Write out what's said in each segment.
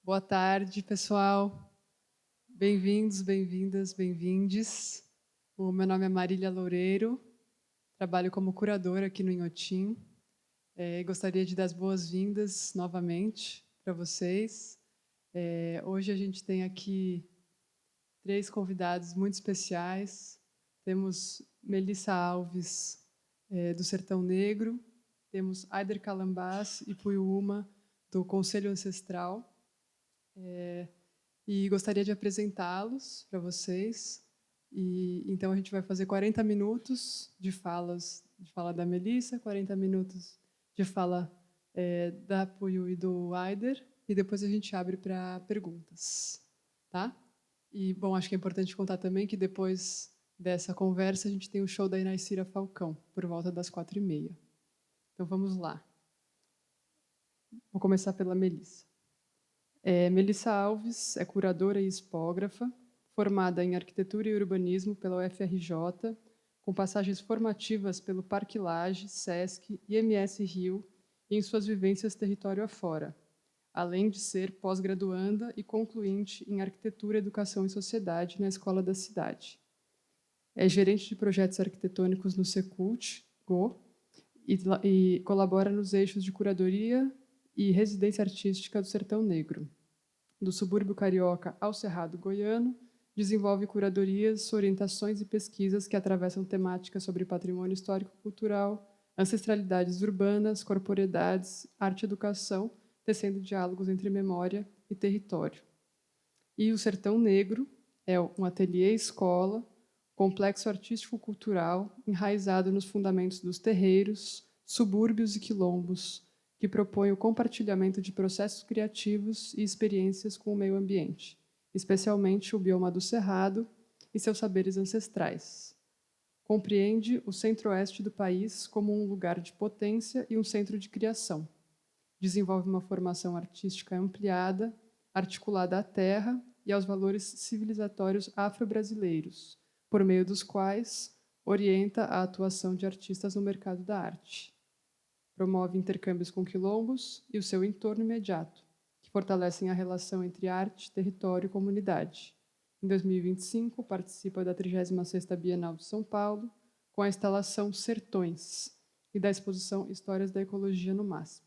Boa tarde, pessoal. Bem-vindos, bem-vindas, bem-vindes. O meu nome é Marília Loureiro, trabalho como curadora aqui no Inhotim. Gostaria de dar as boas-vindas novamente para vocês. Hoje a gente tem aqui 3 convidados muito especiais. Temos Melissa Alves, do Sertão Negro. Temos Aider Calambás e Puyuuma, do Conselho Ancestral. E gostaria de apresentá-los para vocês. Então a gente vai fazer 40 minutos de fala da Melissa, 40 minutos de fala da Puyu e do Aider, e depois a gente abre para perguntas, tá? E bom, acho que é importante contar também que depois dessa conversa a gente tem o show da Inaicira Falcão por volta das 4h30. Então vamos lá. Vou começar pela Melissa. Melissa Alves é curadora e expógrafa, formada em Arquitetura e Urbanismo pela UFRJ, com passagens formativas pelo Parque Lage, SESC e MS Rio e em suas vivências território afora, além de ser pós-graduanda e concluinte em Arquitetura, Educação e Sociedade na Escola da Cidade. É gerente de projetos arquitetônicos no Secult, GO, e colabora nos eixos de curadoria e residência artística do Sertão Negro. Do subúrbio carioca ao Cerrado goiano, desenvolve curadorias, orientações e pesquisas que atravessam temáticas sobre patrimônio histórico-cultural, ancestralidades urbanas, corporeidades, arte e educação, tecendo diálogos entre memória e território. E o Sertão Negro é um ateliê-escola, complexo artístico-cultural, enraizado nos fundamentos dos terreiros, subúrbios e quilombos, que propõe o compartilhamento de processos criativos e experiências com o meio ambiente, especialmente o bioma do Cerrado e seus saberes ancestrais. Compreende o centro-oeste do país como um lugar de potência e um centro de criação. Desenvolve uma formação artística ampliada, articulada à terra e aos valores civilizatórios afro-brasileiros, por meio dos quais orienta a atuação de artistas no mercado da arte. Promove intercâmbios com quilombos e o seu entorno imediato, que fortalecem a relação entre arte, território e comunidade. Em 2025, participa da 36ª Bienal de São Paulo, com a instalação Sertões e da exposição Histórias da Ecologia no MASP.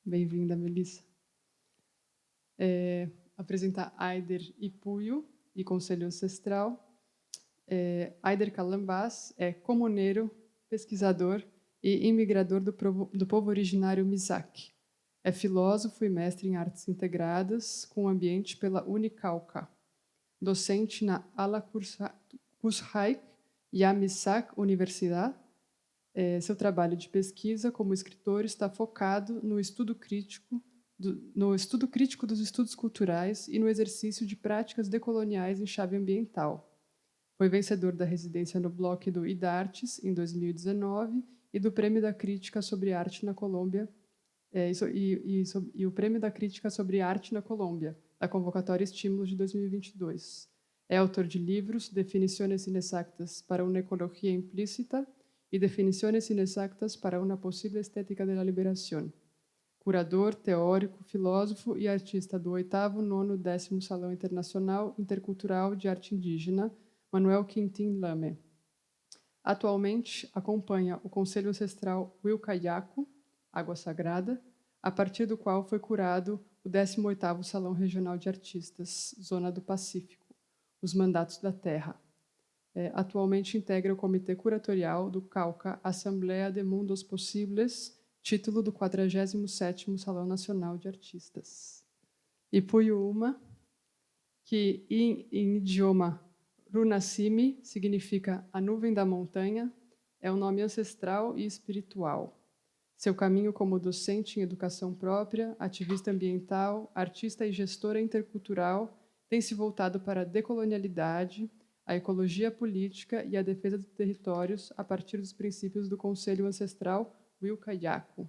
Bem-vinda, Melissa. Apresentar Aider e Puyu, e Conselho Ancestral. Aider Calambás é comuneiro, pesquisador e imigrador do povo originário Mizak. É filósofo e mestre em artes integradas com ambiente pela Unicalca. Docente na Ala Kushhaik Yamisak Universidade. Seu trabalho de pesquisa como escritor está focado no estudo crítico dos estudos culturais e no exercício de práticas decoloniais em chave ambiental. Foi vencedor da residência no bloco do IDARTES em 2019 e do Prêmio da Crítica sobre Arte na Colômbia, e o Prêmio da Crítica sobre Arte na Colômbia, da convocatória Estímulos de 2022. É autor de livros Definiciones inexactas para una ecología implícita e Definiciones inexactas para una posible estética de la liberación. Curador, teórico, filósofo e artista do 8º, 9º e 10º Salão Internacional Intercultural de Arte Indígena, Manuel Quintin Lame. Atualmente, acompanha o Conselho Ancestral Wilcayacu, Água Sagrada, a partir do qual foi curado o 18º Salão Regional de Artistas, Zona do Pacífico, Os Mandatos da Terra. Atualmente integra o Comitê Curatorial do Cauca Assembleia de Mundos Possíveis, título do 47º Salão Nacional de Artistas. E Puyuuma, que em idioma Runasimi significa a nuvem da montanha, é um nome ancestral e espiritual. Seu caminho como docente em educação própria, ativista ambiental, artista e gestora intercultural tem se voltado para a decolonialidade, a ecologia política e a defesa de territórios a partir dos princípios do Conselho Ancestral Wilcayacu.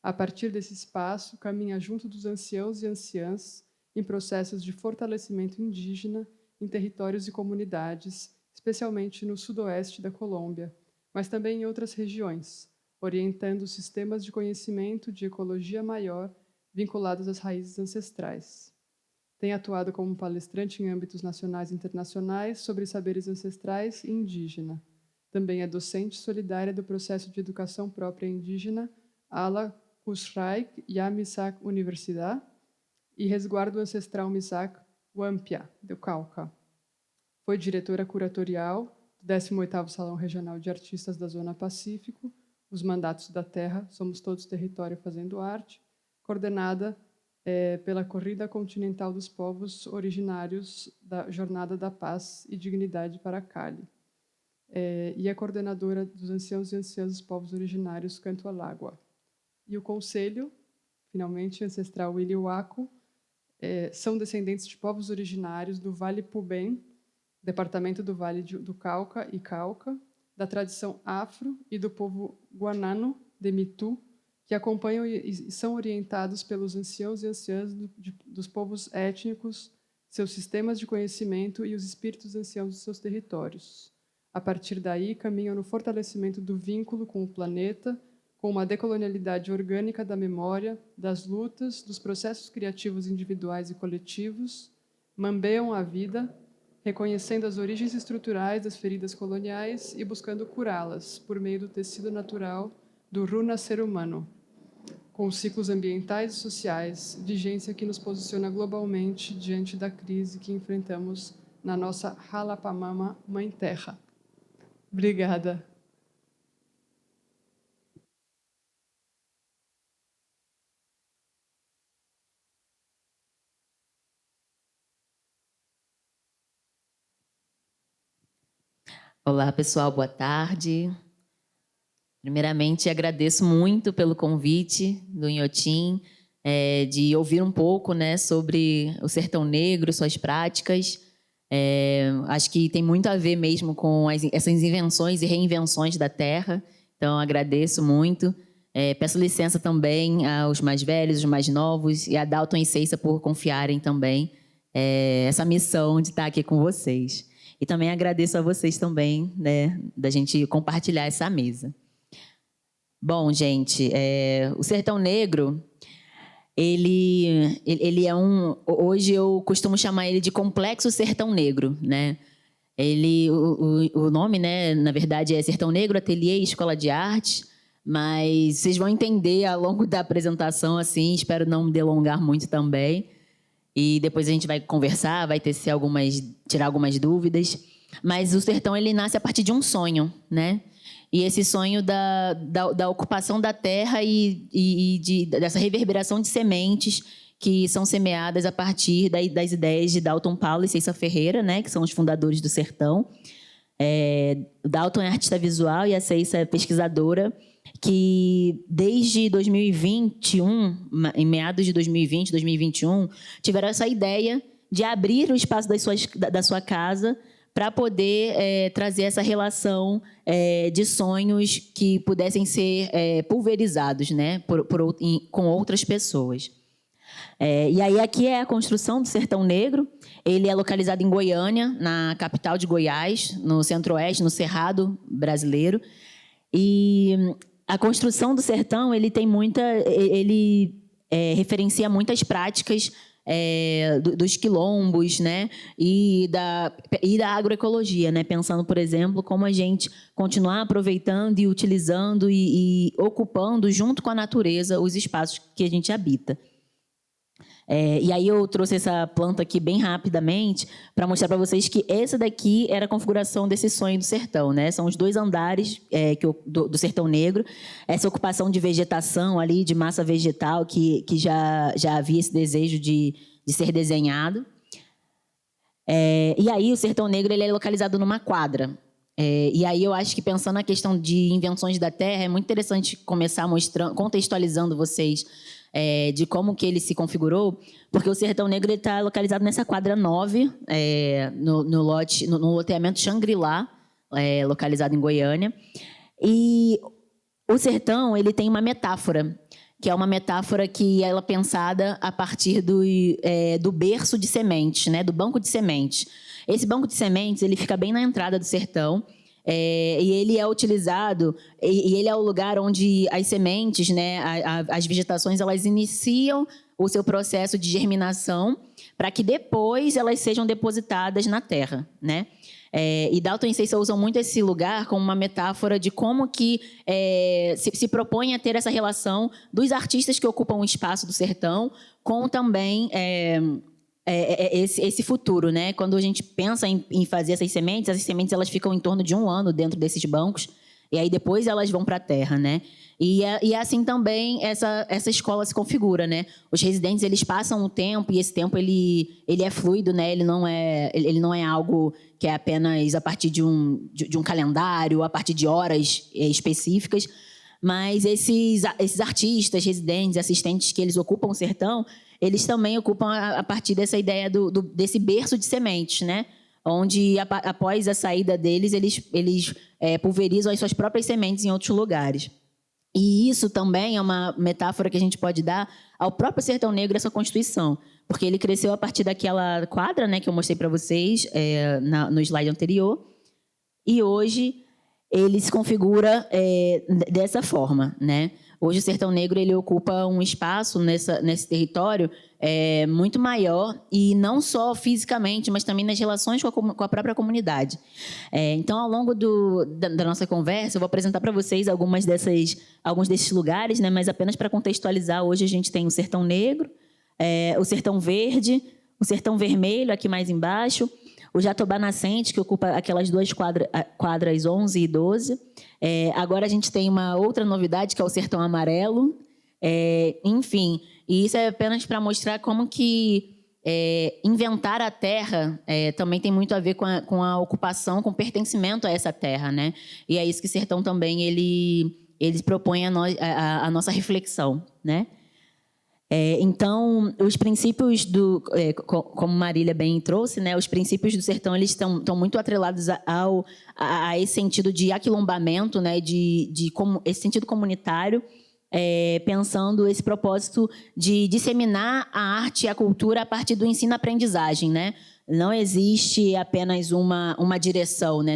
A partir desse espaço, caminha junto dos anciãos e anciãs em processos de fortalecimento indígena em territórios e comunidades, especialmente no sudoeste da Colômbia, mas também em outras regiões, orientando sistemas de conhecimento de ecologia maior vinculados às raízes ancestrais. Tem atuado como palestrante em âmbitos nacionais e internacionais sobre saberes ancestrais e indígena. Também é docente solidária do processo de educação própria indígena Ala Kusraik Yamisak Universidade e Resguardo Ancestral Misak Wampia, do Cauca. Foi diretora curatorial do 18º Salão Regional de Artistas da Zona Pacífico, Os Mandatos da Terra, Somos Todos Território Fazendo Arte, coordenada pela Corrida Continental dos Povos Originários da Jornada da Paz e Dignidade para Cali. E é coordenadora dos Anciãos e Anciãs dos Povos Originários Canto Alágua. E o Conselho, finalmente, ancestral Williwaco, são descendentes de povos originários do Vale Pubem, departamento do Vale do Cauca e Cauca, da tradição afro e do povo guanano de Mitu, que acompanham e são orientados pelos anciãos e anciãs dos povos étnicos, seus sistemas de conhecimento e os espíritos anciãos dos seus territórios. A partir daí, caminham no fortalecimento do vínculo com o planeta, com uma decolonialidade orgânica da memória, das lutas, dos processos criativos individuais e coletivos, mambeiam a vida, reconhecendo as origens estruturais das feridas coloniais e buscando curá-las por meio do tecido natural do renascer humano, com os ciclos ambientais e sociais, vigência que nos posiciona globalmente diante da crise que enfrentamos na nossa Halapamama Mãe Terra. Obrigada. Olá, pessoal, boa tarde. Primeiramente, agradeço muito pelo convite do Inhotim, de ouvir um pouco, né, sobre o Sertão Negro, suas práticas. Acho que tem muito a ver mesmo com essas invenções e reinvenções da terra, então agradeço muito. Peço licença também aos mais velhos, os mais novos, e a Dalton e Ceissa por confiarem também essa missão de estar aqui com vocês. E também agradeço a vocês também, né, da gente compartilhar essa mesa. Bom, gente, o Sertão Negro, ele é hoje eu costumo chamar ele de Complexo Sertão Negro, né? O nome, né, na verdade, é Sertão Negro, Ateliê e Escola de Arte, mas vocês vão entender ao longo da apresentação, assim, espero não me delongar muito também. E depois a gente vai conversar, vai tirar algumas dúvidas. Mas o sertão, ele nasce a partir de um sonho, né? E esse sonho da ocupação da terra dessa reverberação de sementes que são semeadas a partir das ideias de Dalton Paulo e Ceissa Ferreira, né? Que são os fundadores do sertão. O Dalton é artista visual e a Ceissa é pesquisadora, que desde 2021, em meados de 2020, 2021, tiveram essa ideia de abrir o espaço da sua casa para poder trazer essa relação de sonhos que pudessem ser pulverizados, né, com outras pessoas. E aí aqui é a construção do Sertão Negro. Ele é localizado em Goiânia, na capital de Goiás, no centro-oeste, no Cerrado brasileiro. E a construção do sertão, ele referencia muitas práticas dos quilombos, né, e da agroecologia, né, pensando, por exemplo, como a gente continuar aproveitando e utilizando e ocupando, junto com a natureza, os espaços que a gente habita. E aí eu trouxe essa planta aqui bem rapidamente para mostrar para vocês que essa daqui era a configuração desse sonho do sertão, né? São os 2 andares do Sertão Negro, essa ocupação de vegetação ali, de massa vegetal, que já havia esse desejo de ser desenhado. E aí o Sertão Negro, ele é localizado numa quadra. E aí eu acho que, pensando na questão de invenções da terra, é muito interessante começar contextualizando vocês de como que ele se configurou, porque o Sertão Negro está localizado nessa quadra 9, no loteamento Xangri-Lá, localizado em Goiânia. E o sertão, ele tem uma metáfora, que é uma metáfora que ela é pensada a partir do berço de sementes, né, do banco de sementes. Esse banco de sementes, ele fica bem na entrada do sertão, e ele é utilizado, e ele é o lugar onde as sementes, né, as vegetações, elas iniciam o seu processo de germinação, para que depois elas sejam depositadas na terra, né? E Dalton e Cecil usam muito esse lugar como uma metáfora de como que se propõe a ter essa relação dos artistas que ocupam o espaço do sertão com também esse futuro, né? Quando a gente pensa em fazer essas sementes elas ficam em torno de 1 ano dentro desses bancos, e aí depois elas vão para a terra, né? E assim também essa escola se configura, né? Os residentes, eles passam o tempo, e esse tempo ele é fluido, né? Ele não é algo que é apenas a partir de um calendário, a partir de horas específicas, mas esses artistas, residentes, assistentes que eles ocupam o sertão, eles também ocupam a partir dessa ideia desse berço de sementes, né? Onde, após a saída deles, eles pulverizam as suas próprias sementes em outros lugares. E isso também é uma metáfora que a gente pode dar ao próprio Sertão Negro, essa constituição, porque ele cresceu a partir daquela quadra, né, que eu mostrei para vocês no slide anterior, e hoje ele se configura dessa forma, né? Hoje o Sertão Negro ele ocupa um espaço nesse território muito maior, e não só fisicamente, mas também nas relações com a própria comunidade. Então, ao longo da nossa conversa, eu vou apresentar para vocês alguns desses lugares, né? Mas apenas para contextualizar, hoje a gente tem o Sertão Negro, o Sertão Verde, o Sertão Vermelho, aqui mais embaixo, o Jatobá Nascente, que ocupa aquelas 2 quadras 11 e 12. Agora a gente tem uma outra novidade, que é o Sertão Amarelo. Enfim, e isso é apenas para mostrar como que inventar a terra também tem muito a ver com a ocupação, com o pertencimento a essa terra, né? E é isso que o Sertão também ele propõe a nossa reflexão, né? Então, os princípios como Marília bem trouxe, né, os princípios do sertão eles estão muito atrelados a esse sentido de aquilombamento, né, esse sentido comunitário, pensando esse propósito de disseminar a arte e a cultura a partir do ensino-aprendizagem, né? Não existe apenas uma direção, né,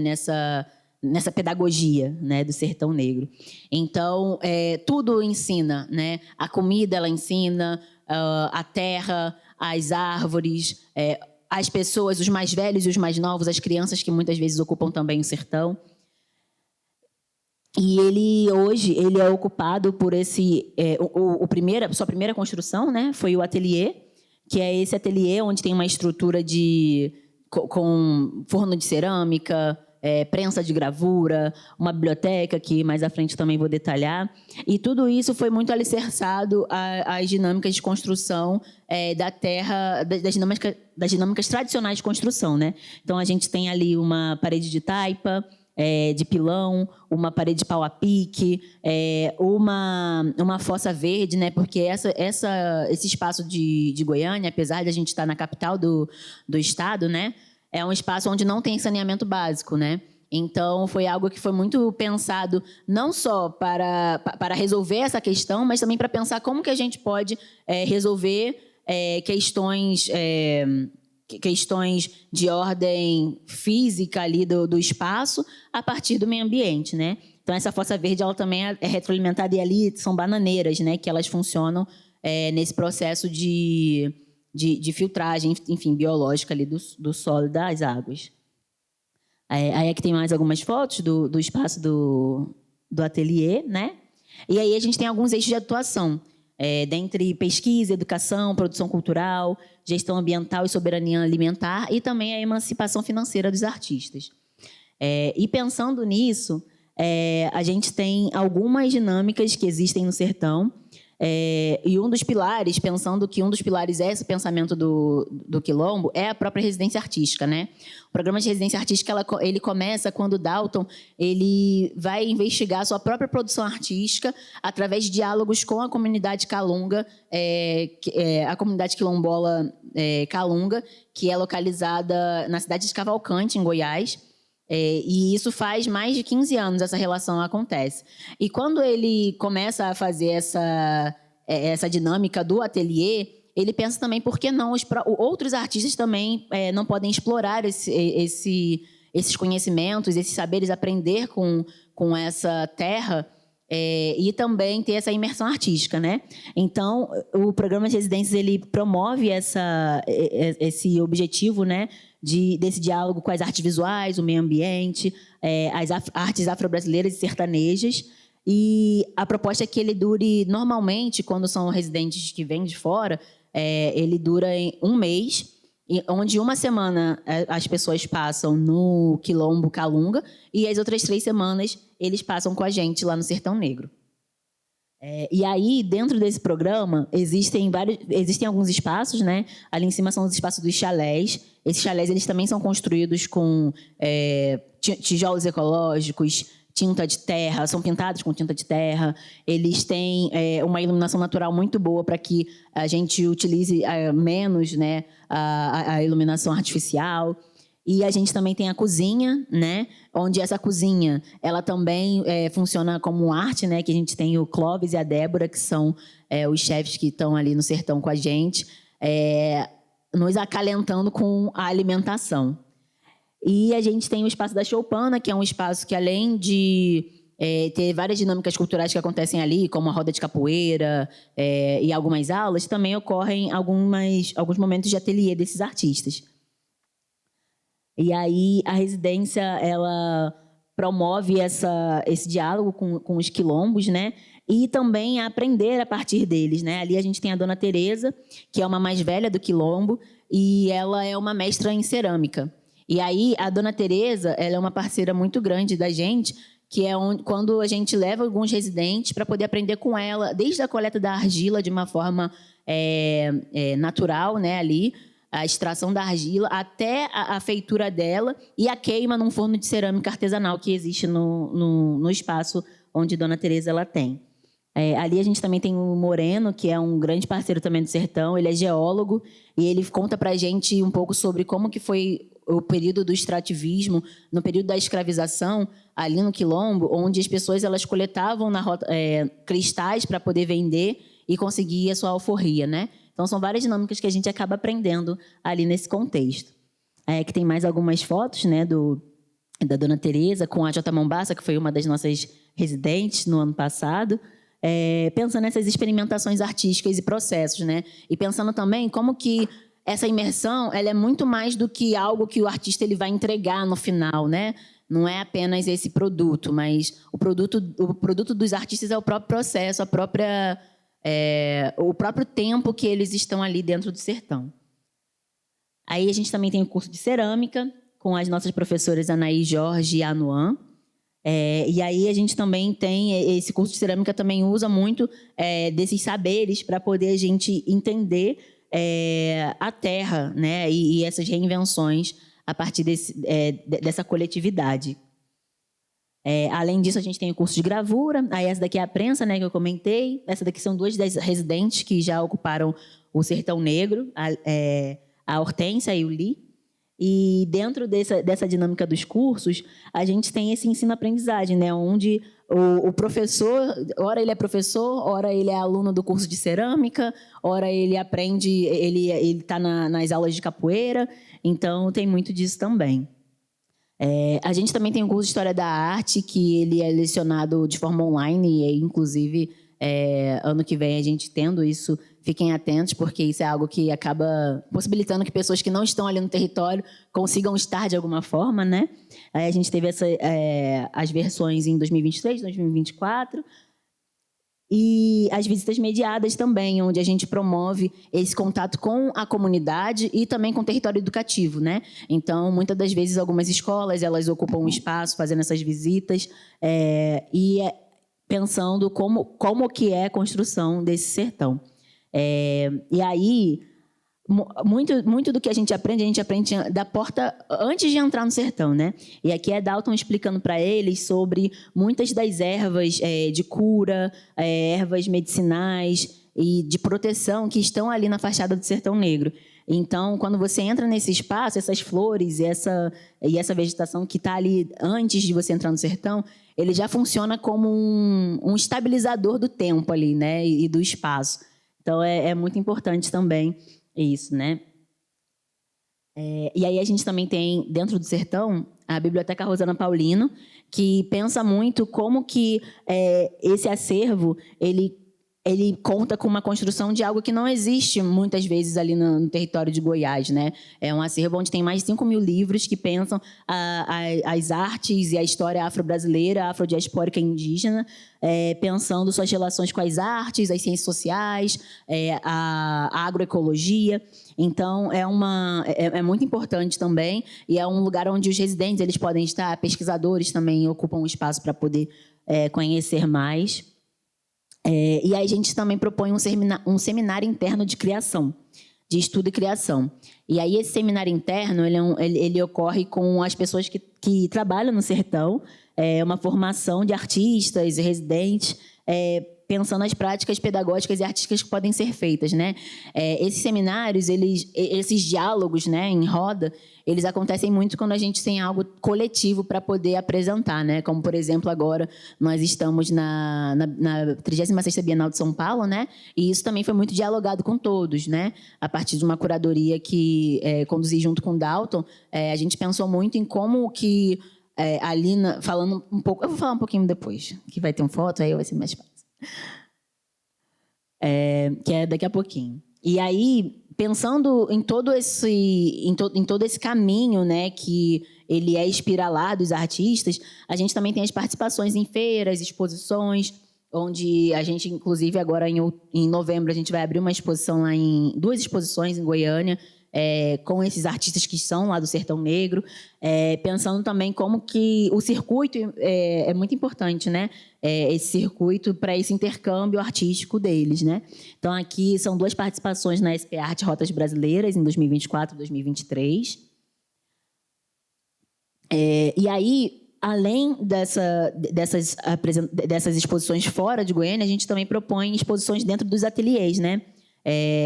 nessa pedagogia, né, do Sertão Negro. Então, tudo ensina, né? A comida, ela ensina, a terra, as árvores, as pessoas, os mais velhos e os mais novos, as crianças que muitas vezes ocupam também o sertão. E hoje ele é ocupado por sua primeira construção, né, foi o ateliê, que é esse ateliê onde tem uma estrutura com forno de cerâmica, prensa de gravura, uma biblioteca, que mais à frente também vou detalhar. E tudo isso foi muito alicerçado às dinâmicas de construção da terra, das dinâmicas tradicionais de construção, né? Então, a gente tem ali uma parede de taipa, de pilão, uma parede de pau a pique, uma fossa verde, né? Porque esse espaço de Goiânia, apesar de a gente estar na capital do estado, né, é um espaço onde não tem saneamento básico, né? Então, foi algo que foi muito pensado não só para resolver essa questão, mas também para pensar como que a gente pode resolver questões de ordem física ali do espaço a partir do meio ambiente, né? Então, essa fossa verde ela também é retroalimentada, e ali são bananeiras, né? Que elas funcionam nesse processo de filtragem, enfim, biológica ali do solo e das águas. Aí aqui tem mais algumas fotos do espaço do ateliê, né? E aí a gente tem alguns eixos de atuação, dentre pesquisa, educação, produção cultural, gestão ambiental e soberania alimentar, e também a emancipação financeira dos artistas. E pensando nisso, a gente tem algumas dinâmicas que existem no sertão, e um dos pilares, pensando que um dos pilares é esse pensamento do quilombo, é a própria residência artística, né? O programa de residência artística ele começa quando o Dalton ele vai investigar a sua própria produção artística através de diálogos com a comunidade calunga, a comunidade quilombola calunga, que é localizada na cidade de Cavalcante, em Goiás. E isso faz mais de 15 anos essa relação acontece. E quando ele começa a fazer essa dinâmica do ateliê, ele pensa também por que não outros artistas também não podem explorar esses conhecimentos, esses saberes, aprender com essa terra e também ter essa imersão artística, né? Então, o programa de residências ele promove esse objetivo, né, desse diálogo com as artes visuais, o meio ambiente, as artes afro-brasileiras e sertanejas. E a proposta é que ele dure, normalmente, quando são residentes que vêm de fora, ele dura em um mês, onde uma semana as pessoas passam no Quilombo Calunga e as outras 3 semanas eles passam com a gente lá no Sertão Negro. E aí, dentro desse programa, existem alguns espaços, né? Ali em cima são os espaços dos chalés. Esses chalés eles também são construídos com tijolos ecológicos, tinta de terra, são pintados com tinta de terra. Eles têm uma iluminação natural muito boa para que a gente utilize menos, né, a iluminação artificial. E a gente também tem a cozinha, né, onde essa cozinha ela também funciona como arte, né, que a gente tem o Clóvis e a Débora, que são os chefes que estão ali no sertão com a gente, nos acalentando com a alimentação. E a gente tem o espaço da Choupana, que é um espaço que, além de ter várias dinâmicas culturais que acontecem ali, como a roda de capoeira e algumas aulas, também ocorrem alguns momentos de ateliê desses artistas. E aí a residência ela promove esse diálogo com os quilombos, né? E também a aprender a partir deles, né? Ali a gente tem a Dona Teresa, que é uma mais velha do quilombo, e ela é uma mestra em cerâmica. E aí a Dona Teresa, ela é uma parceira muito grande da gente, que é quando a gente leva alguns residentes para poder aprender com ela, desde a coleta da argila de uma forma natural, né, ali, a extração da argila, até a feitura dela e a queima num forno de cerâmica artesanal que existe no espaço onde Dona Teresa ela tem. Ali a gente também tem o Moreno, que é um grande parceiro também do sertão. Ele é geólogo e ele conta para a gente um pouco sobre como que foi o período do extrativismo, no período da escravização, ali no Quilombo, onde as pessoas elas coletavam cristais para poder vender e conseguir a sua alforria, né? Então, são várias dinâmicas que a gente acaba aprendendo ali nesse contexto. Que tem mais algumas fotos, né, da Dona Teresa com a Jota Mombassa, que foi uma das nossas residentes no ano passado, pensando nessas experimentações artísticas e processos, né? E pensando também como que essa imersão ela é muito mais do que algo que o artista ele vai entregar no final, né? Não é apenas esse produto, mas o produto dos artistas é o próprio processo, o próprio tempo que eles estão ali dentro do sertão. Aí a gente também tem o curso de cerâmica, com as nossas professoras Anaí Jorge e Anuan. E aí a gente também tem... Esse curso de cerâmica também usa muito desses saberes para poder a gente entender a terra, né? E essas reinvenções a partir dessa coletividade. Além disso, a gente tem o curso de gravura. Aí essa daqui é a prensa, né, que eu comentei. Essa daqui são 2 das residentes que já ocuparam o Sertão Negro, a Hortência e o Li. E dentro dessa dinâmica dos cursos, a gente tem esse ensino-aprendizagem, né, onde o professor, ora ele é professor, ora ele é aluno do curso de cerâmica, ora ele aprende, ele está nas aulas de capoeira. Então, tem muito disso também. A gente também tem um curso de História da Arte, que ele é lecionado de forma online, e inclusive, ano que vem, a gente tendo isso, fiquem atentos, porque isso é algo que acaba possibilitando que pessoas que não estão ali no território consigam estar de alguma forma, né? Aí a gente teve as versões em 2023, 2024, e as visitas mediadas também, onde a gente promove esse contato com a comunidade e também com o território educativo, né? Então, muitas das vezes, algumas escolas elas ocupam um espaço fazendo essas visitas pensando como que é a construção desse sertão. E aí, muito do que a gente aprende da porta antes de entrar no sertão, né? E aqui é Dalton explicando para eles sobre muitas das ervas de cura, ervas medicinais e de proteção que estão ali na fachada do Sertão Negro. Então, quando você entra nesse espaço, essas flores e essa vegetação que está ali antes de você entrar no sertão, ele já funciona como um estabilizador do tempo ali, né? E do espaço. Então, é muito importante também isso, né? E aí a gente também tem, dentro do sertão, a Biblioteca Rosana Paulino, que pensa muito como que esse acervo ele conta com uma construção de algo que não existe muitas vezes ali no território de Goiás, né? É um acervo onde tem mais de 5.000 livros que pensam as artes e a história afro-brasileira, afrodiaspórica e indígena, pensando suas relações com as artes, as ciências sociais, a agroecologia. Então, é muito importante também, e é um lugar onde os residentes eles podem estar, pesquisadores também ocupam um espaço para poder conhecer mais. E aí a gente também propõe um seminário interno de criação, de estudo e criação. E aí esse seminário interno ele ocorre com as pessoas que trabalham no sertão, uma formação de artistas e residentes, pensando nas práticas pedagógicas e artísticas que podem ser feitas, né? Esses seminários, esses diálogos, né, em roda, eles acontecem muito quando a gente tem algo coletivo para poder apresentar, né? Como, por exemplo, agora nós estamos na 36ª Bienal de São Paulo, né? E isso também foi muito dialogado com todos, né? A partir de uma curadoria que conduzi junto com o Dalton, a gente pensou muito em como que ali, falando um pouco... Eu vou falar um pouquinho depois, que vai ter uma foto, aí vai ser mais fácil. Que é daqui a pouquinho. E aí, pensando em todo esse caminho, né, que ele é espiralar dos artistas, a gente também tem as participações em feiras, exposições, onde a gente, inclusive, agora em novembro, a gente vai abrir uma exposição lá duas exposições em Goiânia, com esses artistas que são lá do Sertão Negro, pensando também como que o circuito é muito importante, né? Esse circuito para esse intercâmbio artístico deles, né? Então, aqui são duas participações na SP Arte Rotas Brasileiras, em 2024 e 2023. E aí, além dessas exposições fora de Goiânia, a gente também propõe exposições dentro dos ateliês, né?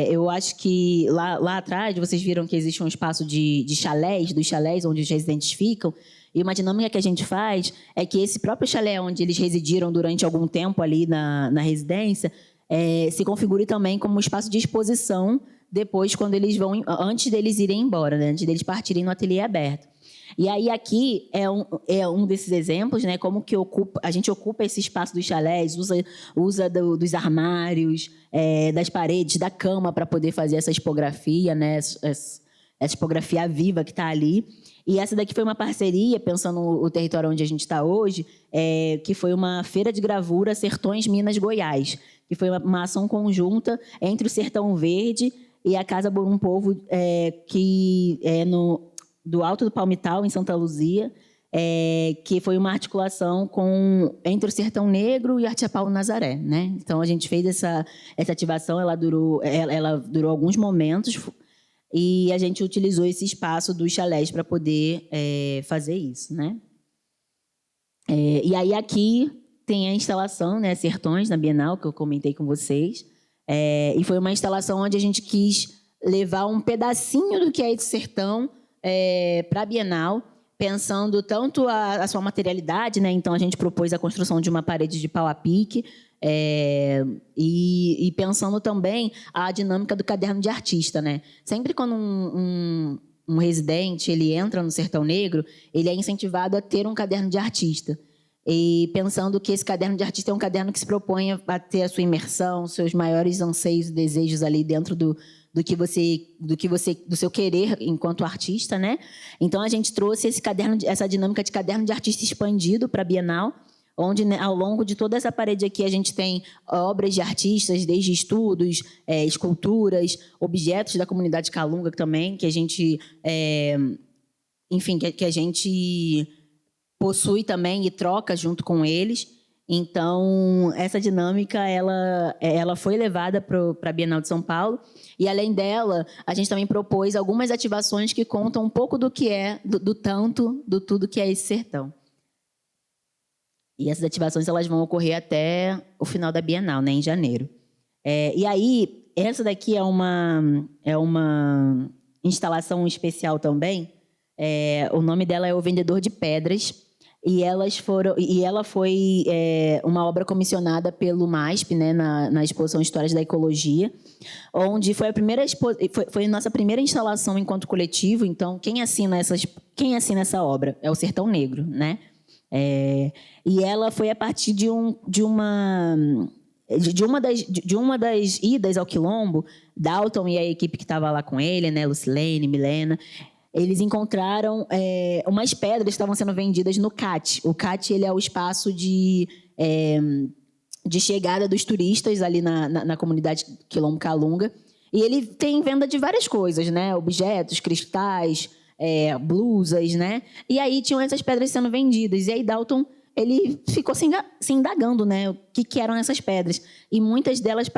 Eu acho que lá atrás vocês viram que existe um espaço dos chalés onde os residentes ficam, e uma dinâmica que a gente faz é que esse próprio chalé onde eles residiram durante algum tempo ali na residência se configure também como um espaço de exposição depois, quando eles vão, antes deles irem embora, né? Antes deles partirem no ateliê aberto. E aí aqui é um desses exemplos, né? Como que a gente ocupa esse espaço dos chalés, usa dos armários, das paredes, da cama para poder fazer essa expografia, né? Essa expografia viva que está ali. E essa daqui foi uma parceria, pensando no território onde a gente está hoje, que foi uma feira de gravura Sertões Minas Goiás, que foi uma ação conjunta entre o Sertão Verde e a Casa por um Povo, que é do Alto do Palmital, em Santa Luzia, que foi uma articulação entre o Sertão Negro e Arte Paulo Nazaré, né? Então, a gente fez essa ativação, ela durou alguns momentos, e a gente utilizou esse espaço dos chalés para poder fazer isso, né? E aí, aqui tem a instalação, né, Sertões, na Bienal, que eu comentei com vocês, e foi uma instalação onde a gente quis levar um pedacinho do que é esse sertão para a Bienal, pensando tanto a sua materialidade, né? Então, a gente propôs a construção de uma parede de pau a pique, e pensando também a dinâmica do caderno de artista, né? Sempre quando um residente ele entra no Sertão Negro, ele é incentivado a ter um caderno de artista. E pensando que esse caderno de artista é um caderno que se propõe a ter a sua imersão, seus maiores anseios e desejos ali dentro do seu querer enquanto artista, né? Então a gente trouxe essa dinâmica de caderno de artista expandido para a Bienal, onde, né, ao longo de toda essa parede aqui a gente tem obras de artistas, desde estudos, esculturas, objetos da comunidade Calunga também, que a gente, enfim, que a gente possui também e troca junto com eles. Então, essa dinâmica ela foi levada para a Bienal de São Paulo, e, além dela, a gente também propôs algumas ativações que contam um pouco do que do tudo que é esse sertão. E essas ativações elas vão ocorrer até o final da Bienal, né, em janeiro. E aí, essa daqui é uma instalação especial também. O nome dela é O Vendedor de Pedras. e ela foi uma obra comissionada pelo MASP, né, na exposição Histórias da Ecologia, onde foi foi a nossa primeira instalação enquanto coletivo. Então, quem assina essa obra é o Sertão Negro, né? E ela foi a partir de uma das idas ao Quilombo. Dalton e a equipe que estava lá com ele, né, Lucilene, Milena, eles encontraram umas pedras que estavam sendo vendidas no CAT. O CAT, ele é o espaço de chegada dos turistas ali na comunidade Quilombo Calunga. E ele tem venda de várias coisas, né? Objetos, cristais, blusas, né? E aí tinham essas pedras sendo vendidas. E aí Dalton, ele ficou se indagando, né? O que eram essas pedras. E muitas delas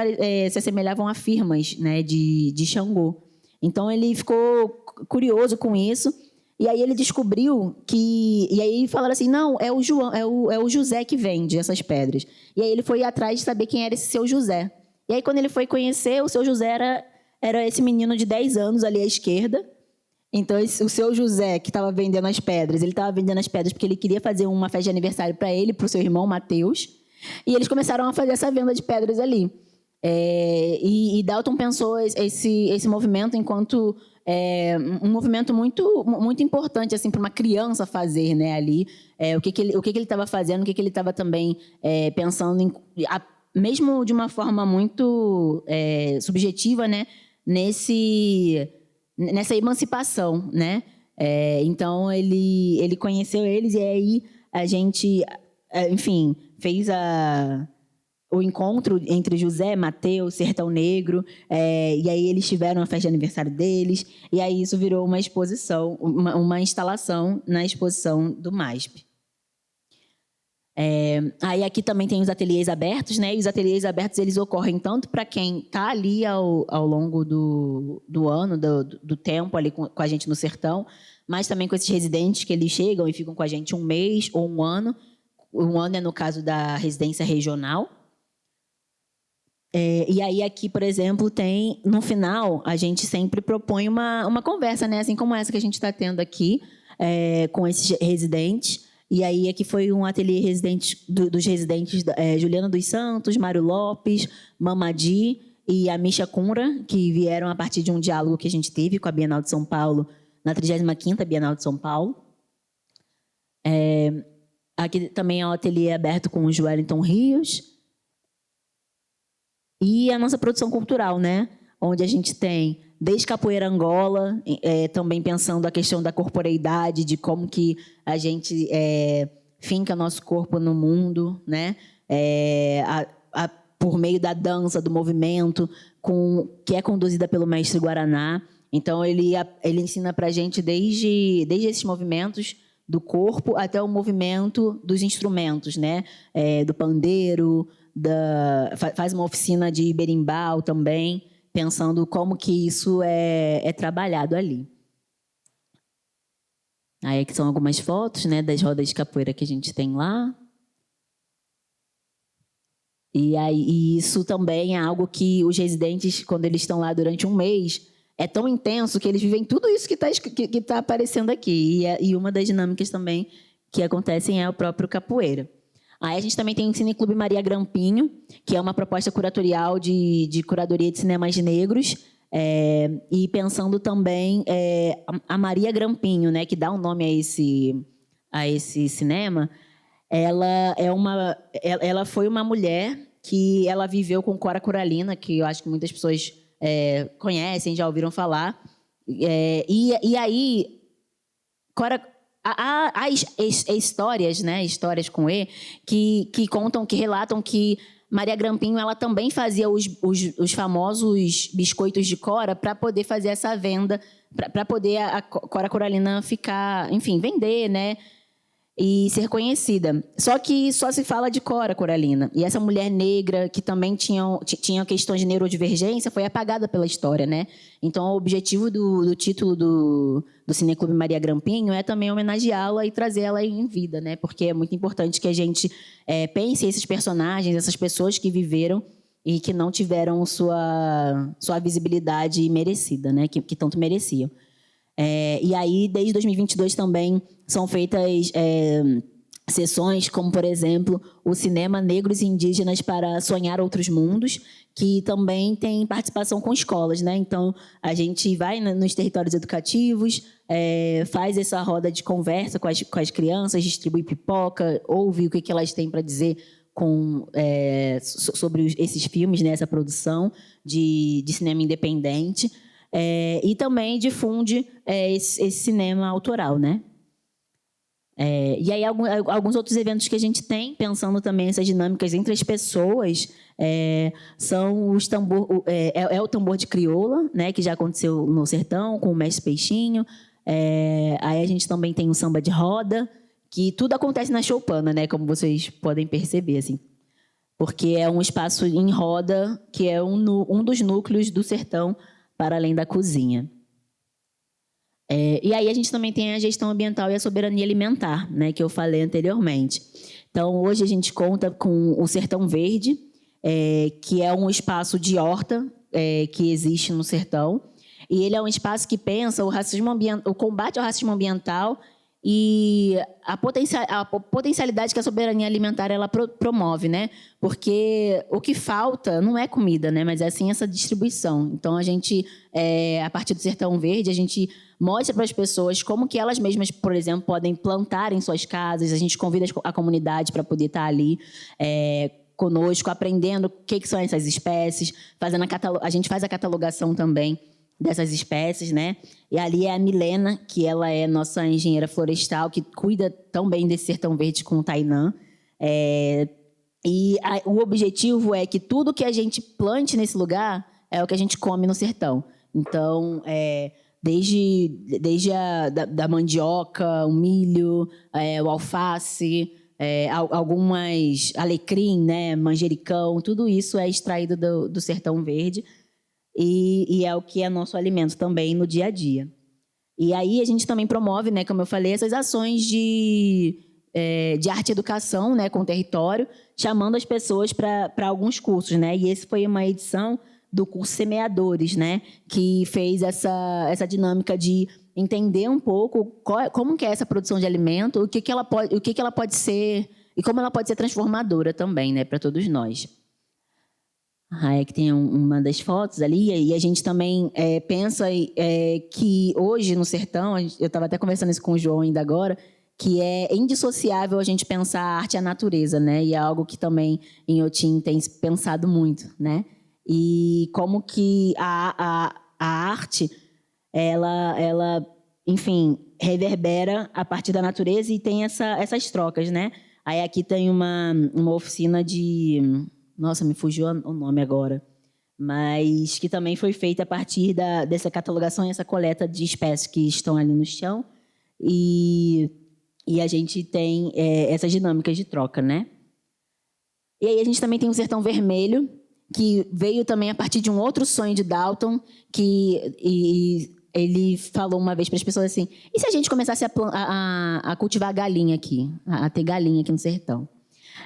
se assemelhavam a firmas, né, de Xangô. Então, ele ficou curioso com isso. E aí ele descobriu que... E aí falaram assim, não, é o José que vende essas pedras. E aí ele foi atrás de saber quem era esse seu José. E aí, quando ele foi conhecer, o seu José era esse menino de 10 anos ali à esquerda. Então, o seu José, que estava vendendo as pedras, ele estava vendendo as pedras porque ele queria fazer uma festa de aniversário para ele, para o seu irmão, Mateus. E eles começaram a fazer essa venda de pedras ali. E Dalton pensou esse movimento enquanto um movimento muito, muito importante assim, para uma criança fazer, né, ali. O que ele estava fazendo, o que ele estava também pensando, mesmo de uma forma muito subjetiva, né, nessa emancipação, né? Então, ele conheceu eles e aí a gente, enfim, fez o encontro entre José, Mateus, Sertão Negro, e aí eles tiveram a festa de aniversário deles, e aí isso virou uma exposição, uma instalação na exposição do MASP. Aí aqui também tem os ateliês abertos, né? E os ateliês abertos, eles ocorrem tanto para quem está ali ao longo do ano, do tempo ali com a gente no sertão, mas também com esses residentes que eles chegam e ficam com a gente um mês ou um ano. Um ano é no caso da residência regional. E aí aqui, por exemplo, tem, no final, a gente sempre propõe uma conversa, né? Assim como essa que a gente está tendo aqui, com esses residentes. E aí aqui foi um ateliê dos residentes Juliana dos Santos, Mário Lopes, Mamadi e a Misha Cunra, que vieram a partir de um diálogo que a gente teve com a Bienal de São Paulo, na 35ª Bienal de São Paulo. Aqui também é um ateliê aberto com o Wellington Rios. E a nossa produção cultural, né? Onde a gente tem desde Capoeira Angola, também pensando a questão da corporeidade, de como que a gente finca nosso corpo no mundo, né? Por meio da dança, do movimento, que é conduzida pelo mestre Guaraná. Então, ele ensina para a gente desde esses movimentos do corpo até o movimento dos instrumentos, né? Do pandeiro, faz uma oficina de berimbau também, pensando como que isso é trabalhado ali. Aí aqui são algumas fotos, né, das rodas de capoeira que a gente tem lá. E isso também é algo que os residentes, quando eles estão lá durante um mês, é tão intenso que eles vivem tudo isso que tá aparecendo aqui. E uma das dinâmicas também que acontecem é o próprio capoeira. Aí a gente também tem o Cineclube Maria Grampinho, que é uma proposta curatorial de curadoria de cinemas negros, e pensando também a Maria Grampinho, né, que dá um nome a esse cinema. Ela foi uma mulher que ela viveu com Cora Coralina, que eu acho que muitas pessoas conhecem, já ouviram falar. E aí, Cora... Há histórias, né, histórias com E, que contam, que relatam que Maria Grampinho ela também fazia os famosos biscoitos de Cora para poder fazer essa venda, para poder a Cora Coralina ficar, enfim, vender, né, e ser conhecida. Só que só se fala de Cora Coralina. E essa mulher negra, que também tinha questões de neurodivergência, foi apagada pela história, né? Então, o objetivo do título do Cineclube Maria Grampinho é também homenageá-la e trazê-la em vida, né? Porque é muito importante que a gente pense esses personagens, essas pessoas que viveram e que não tiveram sua visibilidade merecida, né? Que tanto mereciam. E aí, desde 2022 também, são feitas sessões como, por exemplo, o cinema Negros e Indígenas para Sonhar Outros Mundos, que também tem participação com escolas, né? Então, a gente vai nos territórios educativos, faz essa roda de conversa com as crianças, distribui pipoca, ouve o que elas têm para dizer sobre esses filmes, né? Essa produção de cinema independente, e também difunde esse cinema autoral, né? E aí, alguns outros eventos que a gente tem, pensando também essas dinâmicas entre as pessoas, são os o tambor de crioula, né, que já aconteceu no Sertão, com o Mestre Peixinho. Aí a gente também tem o samba de roda, que tudo acontece na choupana, né, como vocês podem perceber, assim, porque é um espaço em roda, que é um dos núcleos do Sertão, para além da cozinha. E aí a gente também tem a gestão ambiental e a soberania alimentar, né, que eu falei anteriormente. Então, hoje a gente conta com o Sertão Verde, que é um espaço de horta que existe no Sertão. E ele é um espaço que pensa o combate ao racismo ambiental e a potencialidade que a soberania alimentar ela promove, né? Porque o que falta não é comida, né? Mas é sim essa distribuição. Então, a gente, a partir do Sertão Verde, a gente mostra para as pessoas como que elas mesmas, por exemplo, podem plantar em suas casas. A gente convida a comunidade para poder estar ali conosco, aprendendo o que são essas espécies, a gente faz a catalogação também dessas espécies, né? E ali é a Milena, que ela é nossa engenheira florestal, que cuida tão bem desse Sertão Verde com o Tainã. O objetivo é que tudo que a gente plante nesse lugar é o que a gente come no sertão. Então, desde da mandioca, o milho, o alface, algumas alecrim, né, manjericão, tudo isso é extraído do Sertão Verde e é o que é nosso alimento também no dia a dia. E aí a gente também promove, né, como eu falei, essas ações de arte e educação, né, com o território, chamando as pessoas para alguns cursos, né? E esse foi uma edição do curso Semeadores, né, que fez essa dinâmica de entender um pouco como que é essa produção de alimento, o que ela pode ser e como ela pode ser transformadora também, né, para todos nós. É que tem uma das fotos ali, e a gente também pensa que hoje no sertão, eu estava até conversando isso com o João ainda agora, que é indissociável a gente pensar a arte e a natureza, né? E é algo que também em Inhotim tem pensado muito, né? E como que a arte, ela, enfim, reverbera a partir da natureza e tem essas trocas, né? Aí aqui tem uma oficina de... Nossa, me fugiu o nome agora. Mas que também foi feita a partir dessa catalogação e essa coleta de espécies que estão ali no chão. E a gente tem essas dinâmicas de troca, né? E aí a gente também tem o Sertão Vermelho, que veio também a partir de um outro sonho de Dalton, que ele falou uma vez para as pessoas assim, e se a gente começasse a cultivar galinha aqui, a ter galinha aqui no sertão?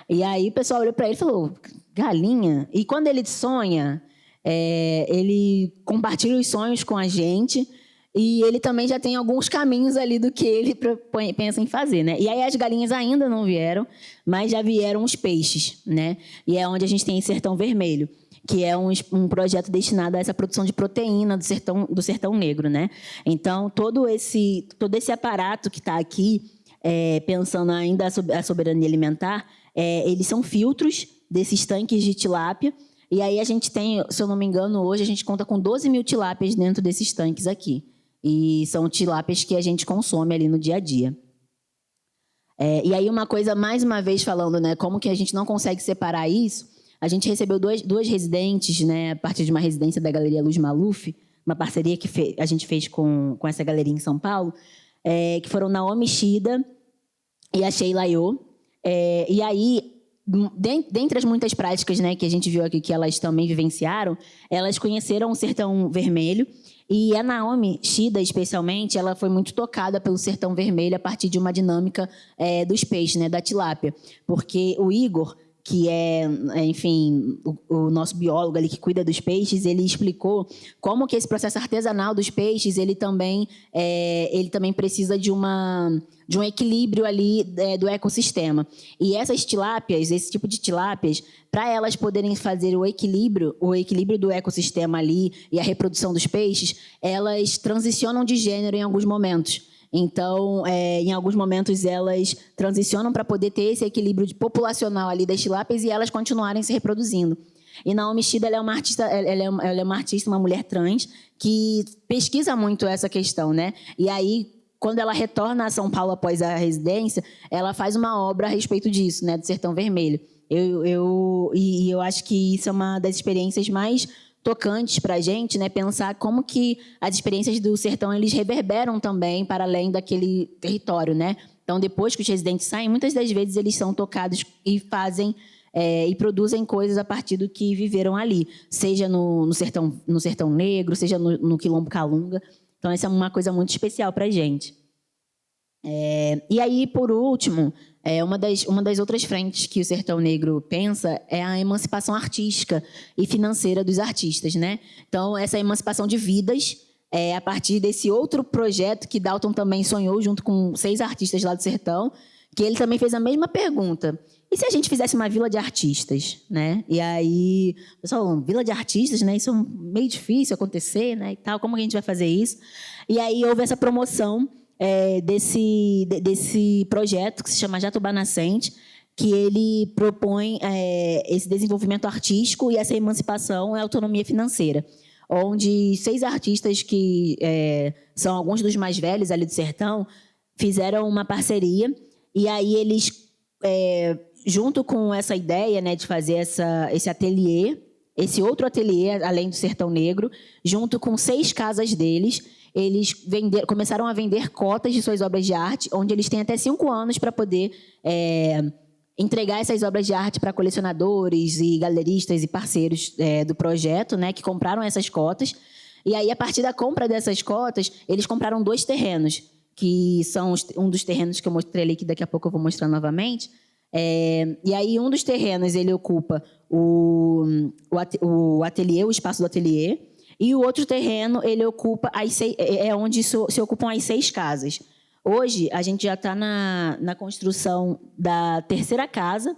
E aí o pessoal olhou para ele e falou, galinha? E quando ele sonha, ele compartilha os sonhos com a gente e ele também já tem alguns caminhos ali do que ele pensa em fazer, né? E aí as galinhas ainda não vieram, mas já vieram os peixes, né? E é onde a gente tem esse Sertão Vermelho, que é um projeto destinado a essa produção de proteína do sertão negro, né? Então, todo esse aparato que está aqui, pensando ainda a soberania alimentar, eles são filtros desses tanques de tilápia, e aí a gente tem, se eu não me engano, hoje a gente conta com 12 mil tilápias dentro desses tanques aqui. E são tilápias que a gente consome ali no dia a dia. E aí uma coisa, mais uma vez falando, né, como que a gente não consegue separar isso, a gente recebeu duas residentes, né, a partir de uma residência da Galeria Luz Maluf, uma parceria que a gente fez com essa galeria em São Paulo, que foram Naomi Shida e a Sheila Yo. E aí, dentre as muitas práticas, né, que a gente viu aqui que elas também vivenciaram, elas conheceram o Sertão Vermelho. E a Naomi Shida, especialmente, ela foi muito tocada pelo Sertão Vermelho a partir de uma dinâmica dos peixes, né, da tilápia. Porque o Igor, que enfim, o nosso biólogo ali que cuida dos peixes, ele explicou como que esse processo artesanal dos peixes, ele também precisa de um equilíbrio ali do ecossistema. E essas tilápias, esse tipo de tilápias, para elas poderem fazer o equilíbrio do ecossistema ali e a reprodução dos peixes, elas transicionam de gênero em alguns momentos. Então, em alguns momentos, elas transicionam para poder ter esse equilíbrio populacional ali das tilápias e elas continuarem se reproduzindo. E Naomi Shida, ela é uma artista, uma mulher trans, que pesquisa muito essa questão, né? E aí, quando ela retorna a São Paulo após a residência, ela faz uma obra a respeito disso, né, do Sertão Vermelho. Eu acho que isso é uma das experiências mais tocantes para a gente, né, pensar como que as experiências do sertão eles reverberam também para além daquele território, né? Então, depois que os residentes saem, muitas das vezes eles são tocados e fazem e produzem coisas a partir do que viveram ali, seja no sertão negro, seja no Quilombo Calunga. Então, essa é uma coisa muito especial para a gente. E aí, por último, uma das outras frentes que o Sertão Negro pensa é a emancipação artística e financeira dos artistas, né? Então, essa emancipação de vidas a partir desse outro projeto que Dalton também sonhou junto com 6 artistas lá do Sertão, que ele também fez a mesma pergunta. E se a gente fizesse uma vila de artistas, né? E aí, pessoal, vila de artistas, né? Isso é meio difícil acontecer, né? E tal, como que a gente vai fazer isso? E aí houve essa promoção desse projeto que se chama Jatobá Nascente, que ele propõe esse desenvolvimento artístico e essa emancipação e autonomia financeira, onde 6 artistas que são alguns dos mais velhos ali do sertão fizeram uma parceria e aí eles, junto com essa ideia, né, de fazer esse ateliê, esse outro ateliê, além do Sertão Negro, junto com 6 casas deles, eles começaram a vender cotas de suas obras de arte, onde eles têm até 5 anos para poder entregar essas obras de arte para colecionadores e galeristas e parceiros do projeto, né, que compraram essas cotas. E aí, a partir da compra dessas cotas, eles compraram 2 terrenos, que são um dos terrenos que eu mostrei ali, que daqui a pouco eu vou mostrar novamente. E aí, um dos terrenos, ele ocupa o ateliê, o espaço do ateliê, e o outro terreno, ele ocupa onde se ocupam as 6 casas. Hoje, a gente já está na construção da 3ª casa,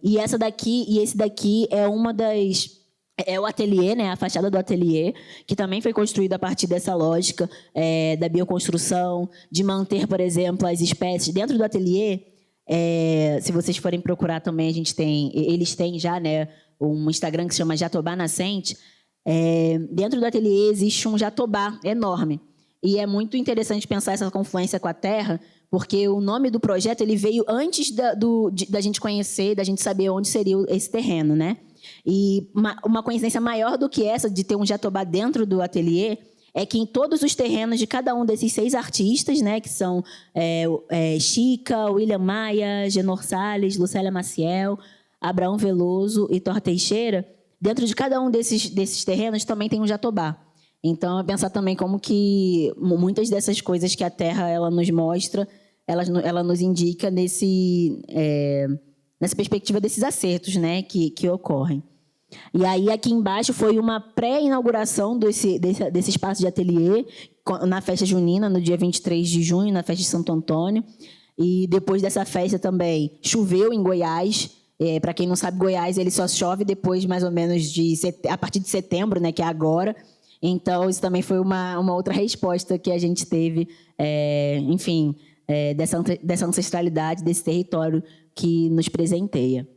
e esse daqui é uma das... É o ateliê, né, a fachada do ateliê, que também foi construído a partir dessa lógica da bioconstrução, de manter, por exemplo, as espécies dentro do ateliê. Se vocês forem procurar também, eles têm já, né, um Instagram que se chama Jatobá Nascente. Dentro do ateliê existe um jatobá enorme. E é muito interessante pensar essa confluência com a terra, porque o nome do projeto ele veio antes da gente conhecer, da gente saber onde seria esse terreno, né? E uma coincidência maior do que essa de ter um jatobá dentro do ateliê é que em todos os terrenos de cada um desses 6 artistas, né, que são Chica, William Maia, Genor Salles, Lucélia Maciel, Abraão Veloso e Thor Teixeira, dentro de cada um desses terrenos também tem um jatobá. Então, é pensar também como que muitas dessas coisas que a terra ela nos mostra, ela nos indica nessa perspectiva desses acertos, né, que ocorrem. E aí, aqui embaixo, foi uma pré-inauguração desse espaço de ateliê na festa junina, no dia 23 de junho, na festa de Santo Antônio. E depois dessa festa também choveu em Goiás. Para quem não sabe, Goiás ele só chove depois, mais ou menos, a partir de setembro, né, que é agora. Então, isso também foi uma outra resposta que a gente teve, enfim, dessa ancestralidade, desse território que nos presenteia.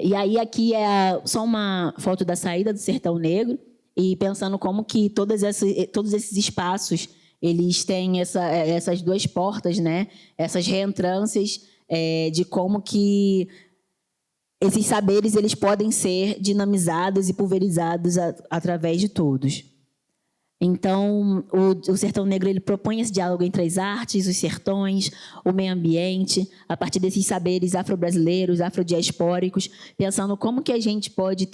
E aí, aqui é só uma foto da saída do Sertão Negro, e pensando como que todos esses espaços eles têm essas 2 portas, né, essas reentrâncias, de como que esses saberes eles podem ser dinamizados e pulverizados através de todos. Então, o Sertão Negro ele propõe esse diálogo entre as artes, os sertões, o meio ambiente, a partir desses saberes afro-brasileiros, afrodiaspóricos, pensando como que a gente pode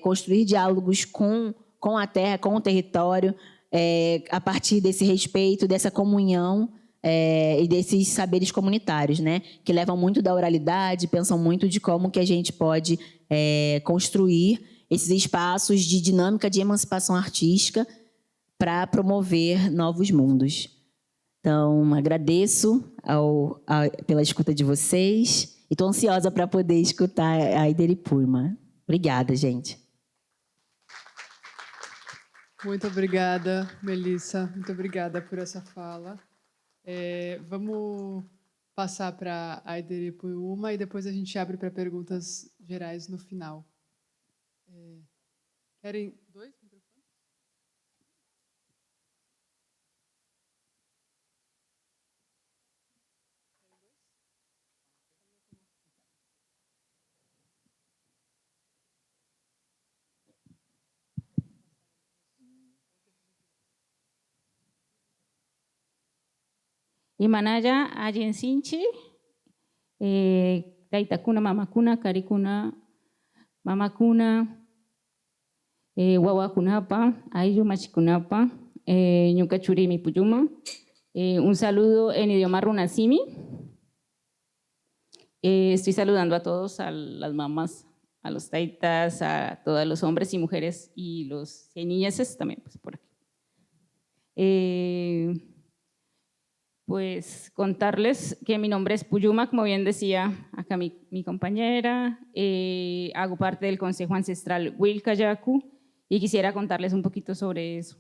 construir diálogos com a terra, com o território, a partir desse respeito, dessa comunhão, e desses saberes comunitários, né? Que levam muito da oralidade, pensam muito de como que a gente pode construir esses espaços de dinâmica de emancipação artística para promover novos mundos. Então, agradeço pela escuta de vocês e estou ansiosa para poder escutar a Ideripurma. Obrigada, gente. Muito obrigada, Melissa. Muito obrigada por essa fala. Vamos passar para a Ideripurma e depois a gente abre para perguntas gerais no final. Querem dois microfones? Imanaya ajensinchi, taitakuna, mamakuna, karikuna, mamakuna, wawakunapa, ayu machikunapa, ñukachuri mi puyuma. Un saludo en idioma runasimi. Estoy saludando a todos, a las mamás, a los taitas, a todos los hombres y mujeres y los niñeces también, pues por aquí. Pues contarles que mi nombre es Puyuma, como bien decía acá mi compañera, hago parte del Consejo Ancestral Wilcayacu y quisiera contarles un poquito sobre eso.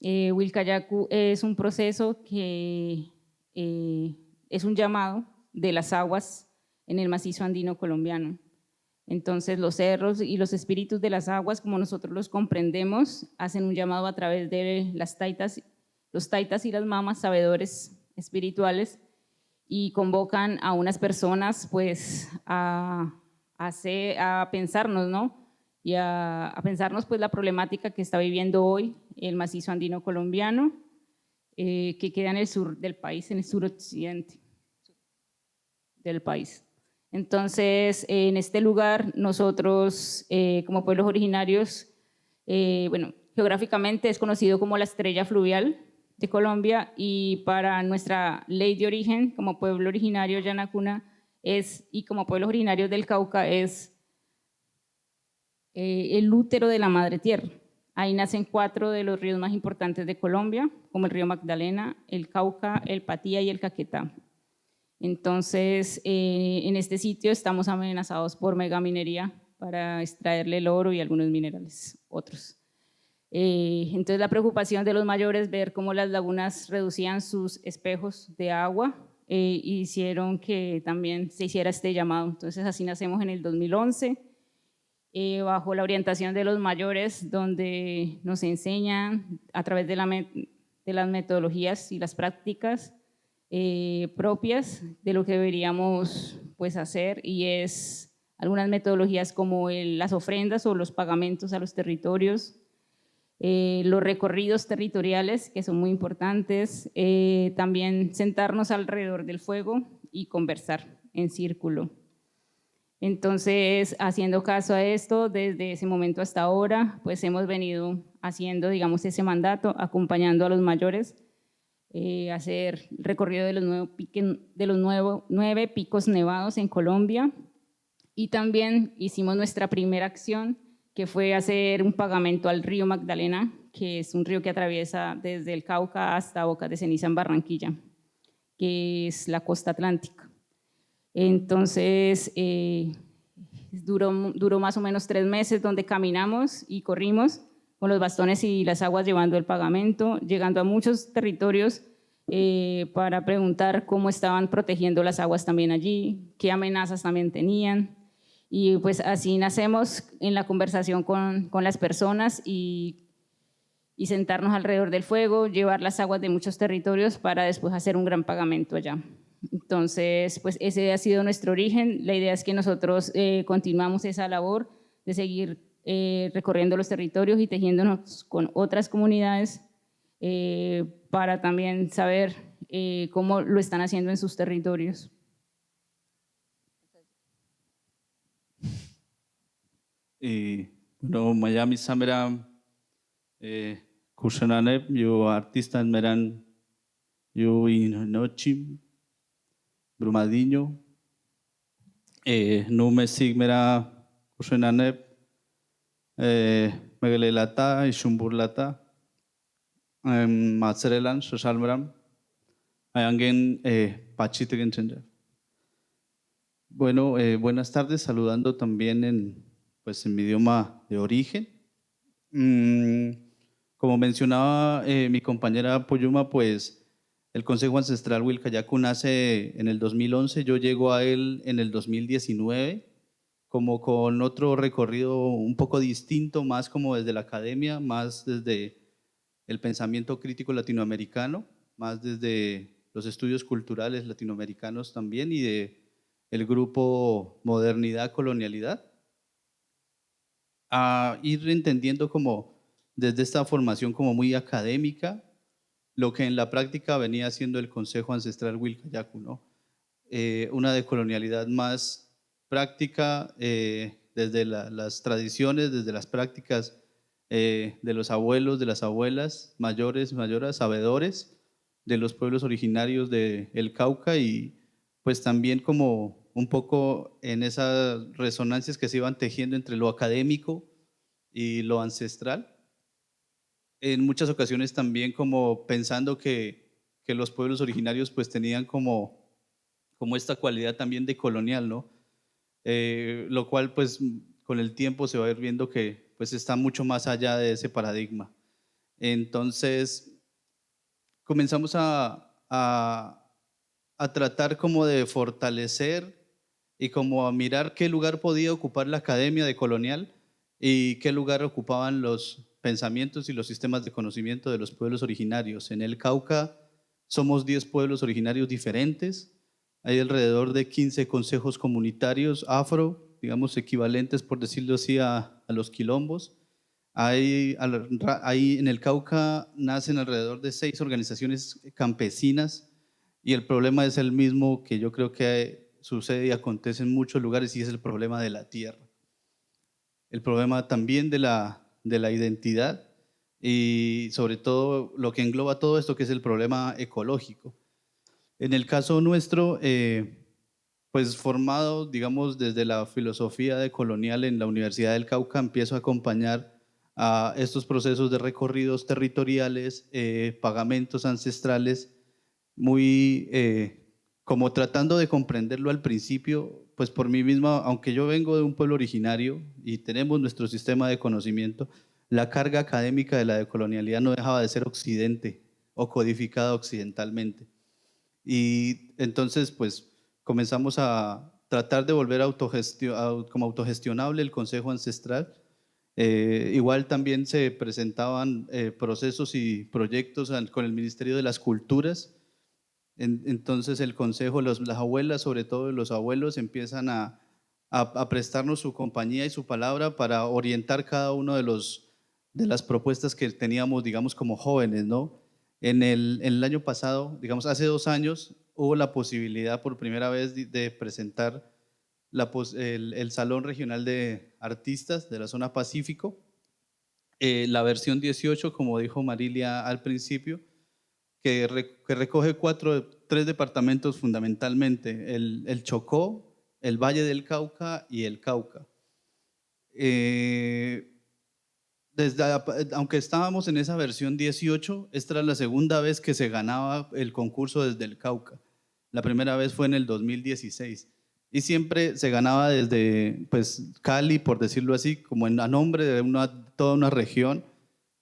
Wilcayacu es un proceso que es un llamado de las aguas en el macizo andino colombiano. Entonces los cerros y los espíritus de las aguas, como nosotros los comprendemos, hacen un llamado a través de los taitas y las mamas, sabedores espirituales, y convocan a unas personas pues a pensarnos, ¿no? Y a pensarnos pues la problemática que está viviendo hoy el macizo andino colombiano, que queda en el sur del país, en el suroccidente del país. Entonces, en este lugar nosotros como pueblos originarios, bueno, geográficamente es conocido como la estrella fluvial de Colombia, y para nuestra ley de origen como pueblo originario Yanacuna y como pueblos originarios del Cauca es el útero de la madre tierra. Ahí nacen 4 de los ríos más importantes de Colombia, como el río Magdalena, el Cauca, el Patía y el Caquetá. Entonces, en este sitio estamos amenazados por megaminería para extraerle el oro y algunos minerales otros. Entonces la preocupación de los mayores, ver cómo las lagunas reducían sus espejos de agua, hicieron que también se hiciera este llamado. Entonces así nacemos en el 2011, bajo la orientación de los mayores, donde nos enseñan a través de las metodologías y las prácticas propias de lo que deberíamos pues hacer, y es algunas metodologías como las ofrendas o los pagamentos a los territorios, los recorridos territoriales, que son muy importantes, también sentarnos alrededor del fuego y conversar en círculo. Entonces, haciendo caso a esto, desde ese momento hasta ahora, pues hemos venido haciendo, digamos, ese mandato, acompañando a los mayores, hacer el recorrido de los 9 picos nevados en Colombia, y también hicimos nuestra primera acción, que fue hacer un pagamento al río Magdalena, que es un río que atraviesa desde el Cauca hasta Bocas de Ceniza en Barranquilla, que es la costa atlántica. Entonces, duró más o menos 3 meses, donde caminamos y corrimos con los bastones y las aguas llevando el pagamento, llegando a muchos territorios para preguntar cómo estaban protegiendo las aguas también allí, qué amenazas también tenían. Y pues así nacemos en la conversación con las personas y sentarnos alrededor del fuego, llevar las aguas de muchos territorios para después hacer un gran pagamento allá. Entonces, pues ese ha sido nuestro origen. La idea es que nosotros continuamos esa labor de seguir recorriendo los territorios y tejiéndonos con otras comunidades para también saber cómo lo están haciendo en sus territorios. Bueno, Miami Samera Kusananep, yo artista en Meran, yo Inochi, Brumadinho, Nume Sigmera, Kushenanep, Megalelata y Shumburlata, Matzerelan, Shoshalmram, Ayangen, Pachitegen Chenja. Bueno, buenas tardes, saludando también en mi idioma de origen. Como mencionaba mi compañera Poyuma, pues el Consejo Ancestral Wilcayacu nace en el 2011, yo llego a él en el 2019, como con otro recorrido un poco distinto, más como desde la academia, más desde el pensamiento crítico latinoamericano, más desde los estudios culturales latinoamericanos también y de el grupo Modernidad, Colonialidad, a ir entendiendo como desde esta formación como muy académica, lo que en la práctica venía siendo el Consejo Ancestral Wilcayacu, ¿no? Una decolonialidad más práctica, desde las tradiciones, desde las prácticas de los abuelos, de las abuelas, mayores, mayoras, sabedores de los pueblos originarios del Cauca y pues también como un poco en esas resonancias que se iban tejiendo entre lo académico y lo ancestral. En muchas ocasiones también como pensando que los pueblos originarios pues tenían como esta cualidad también de colonial, ¿no? Lo cual pues con el tiempo se va a ir viendo que pues está mucho más allá de ese paradigma. Entonces comenzamos a tratar como de fortalecer y como a mirar qué lugar podía ocupar la academia de colonial y qué lugar ocupaban los pensamientos y los sistemas de conocimiento de los pueblos originarios. En el Cauca somos 10 pueblos originarios diferentes, hay alrededor de 15 consejos comunitarios afro, digamos equivalentes por decirlo así a los quilombos. Ahí en el Cauca nacen alrededor de 6 organizaciones campesinas y el problema es el mismo que yo creo que sucede y acontece en muchos lugares y es el problema de la tierra. El problema también de la identidad y sobre todo lo que engloba todo esto que es el problema ecológico. En el caso nuestro, pues formado, digamos, desde la filosofía decolonial en la Universidad del Cauca, empiezo a acompañar a estos procesos de recorridos territoriales, pagamentos ancestrales, muy como tratando de comprenderlo al principio, pues por mí mismo, aunque yo vengo de un pueblo originario y tenemos nuestro sistema de conocimiento, la carga académica de la decolonialidad no dejaba de ser occidente o codificada occidentalmente. Y entonces, pues, comenzamos a tratar de volver como autogestionable el Consejo Ancestral. Igual también se presentaban procesos y proyectos con el Ministerio de las Culturas. Entonces el Consejo, las abuelas, sobre todo los abuelos, empiezan a prestarnos su compañía y su palabra para orientar cada uno de las propuestas que teníamos, digamos, como jóvenes, ¿no? En el año pasado, digamos, hace 2 años, hubo la posibilidad por primera vez de presentar el Salón Regional de Artistas de la Zona Pacífico, la versión 18, como dijo Marilia al principio, que recoge 3 departamentos fundamentalmente, el Chocó, el Valle del Cauca y el Cauca. Aunque estábamos en esa versión 18, esta era la segunda vez que se ganaba el concurso desde el Cauca. La primera vez fue en el 2016 y siempre se ganaba desde pues, Cali, por decirlo así, como a nombre de toda una región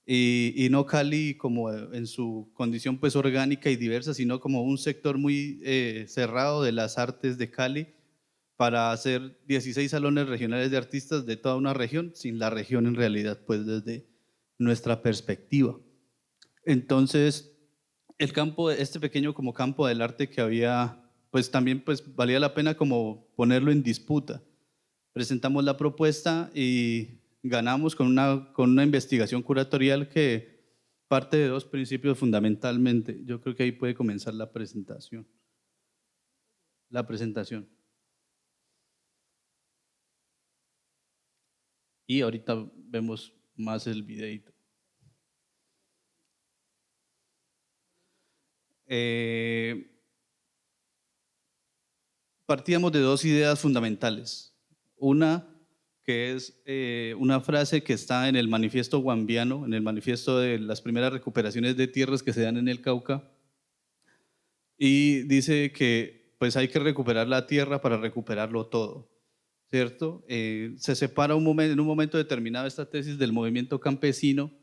y no Cali como en su condición pues, orgánica y diversa, sino como un sector muy cerrado de las artes de Cali, para hacer 16 salones regionales de artistas de toda una región, sin la región en realidad, pues desde nuestra perspectiva. Entonces, el campo, este pequeño como campo del arte que había, pues también pues valía la pena como ponerlo en disputa. Presentamos la propuesta y ganamos con una investigación curatorial que parte de 2 principios fundamentalmente. Yo creo que ahí puede comenzar la presentación. Y ahorita vemos más el videito. partíamos de dos ideas fundamentales. Una que es una frase que está en el manifiesto guambiano, en el manifiesto de las primeras recuperaciones de tierras que se dan en el Cauca, y dice que pues hay que recuperar la tierra para recuperarlo todo, ¿cierto? Se separa en un momento determinado esta tesis del movimiento campesino,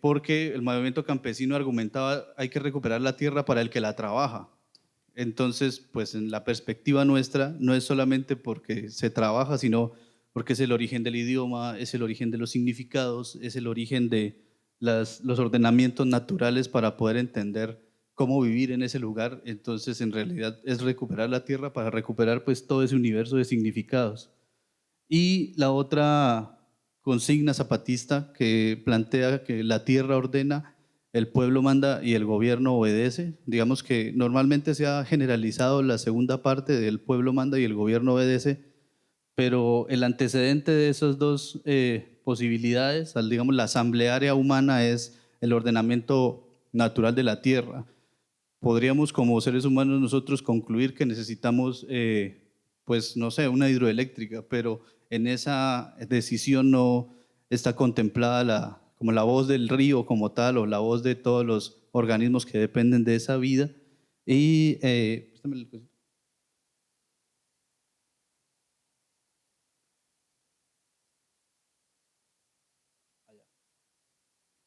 porque el movimiento campesino argumentaba hay que recuperar la tierra para el que la trabaja. Entonces, pues en la perspectiva nuestra, no es solamente porque se trabaja, sino porque es el origen del idioma, es el origen de los significados, es el origen de los ordenamientos naturales para poder entender cómo vivir en ese lugar. Entonces, en realidad es recuperar la tierra para recuperar pues todo ese universo de significados. Y la otra consigna zapatista que plantea que la tierra ordena, el pueblo manda y el gobierno obedece. Digamos que normalmente se ha generalizado la segunda parte del pueblo manda y el gobierno obedece, pero el antecedente de esas dos posibilidades, digamos la asamblearia humana, es el ordenamiento natural de la tierra. Podríamos como seres humanos nosotros concluir que necesitamos, pues no sé, una hidroeléctrica, pero en esa decisión no está contemplada como la voz del río como tal o la voz de todos los organismos que dependen de esa vida. Y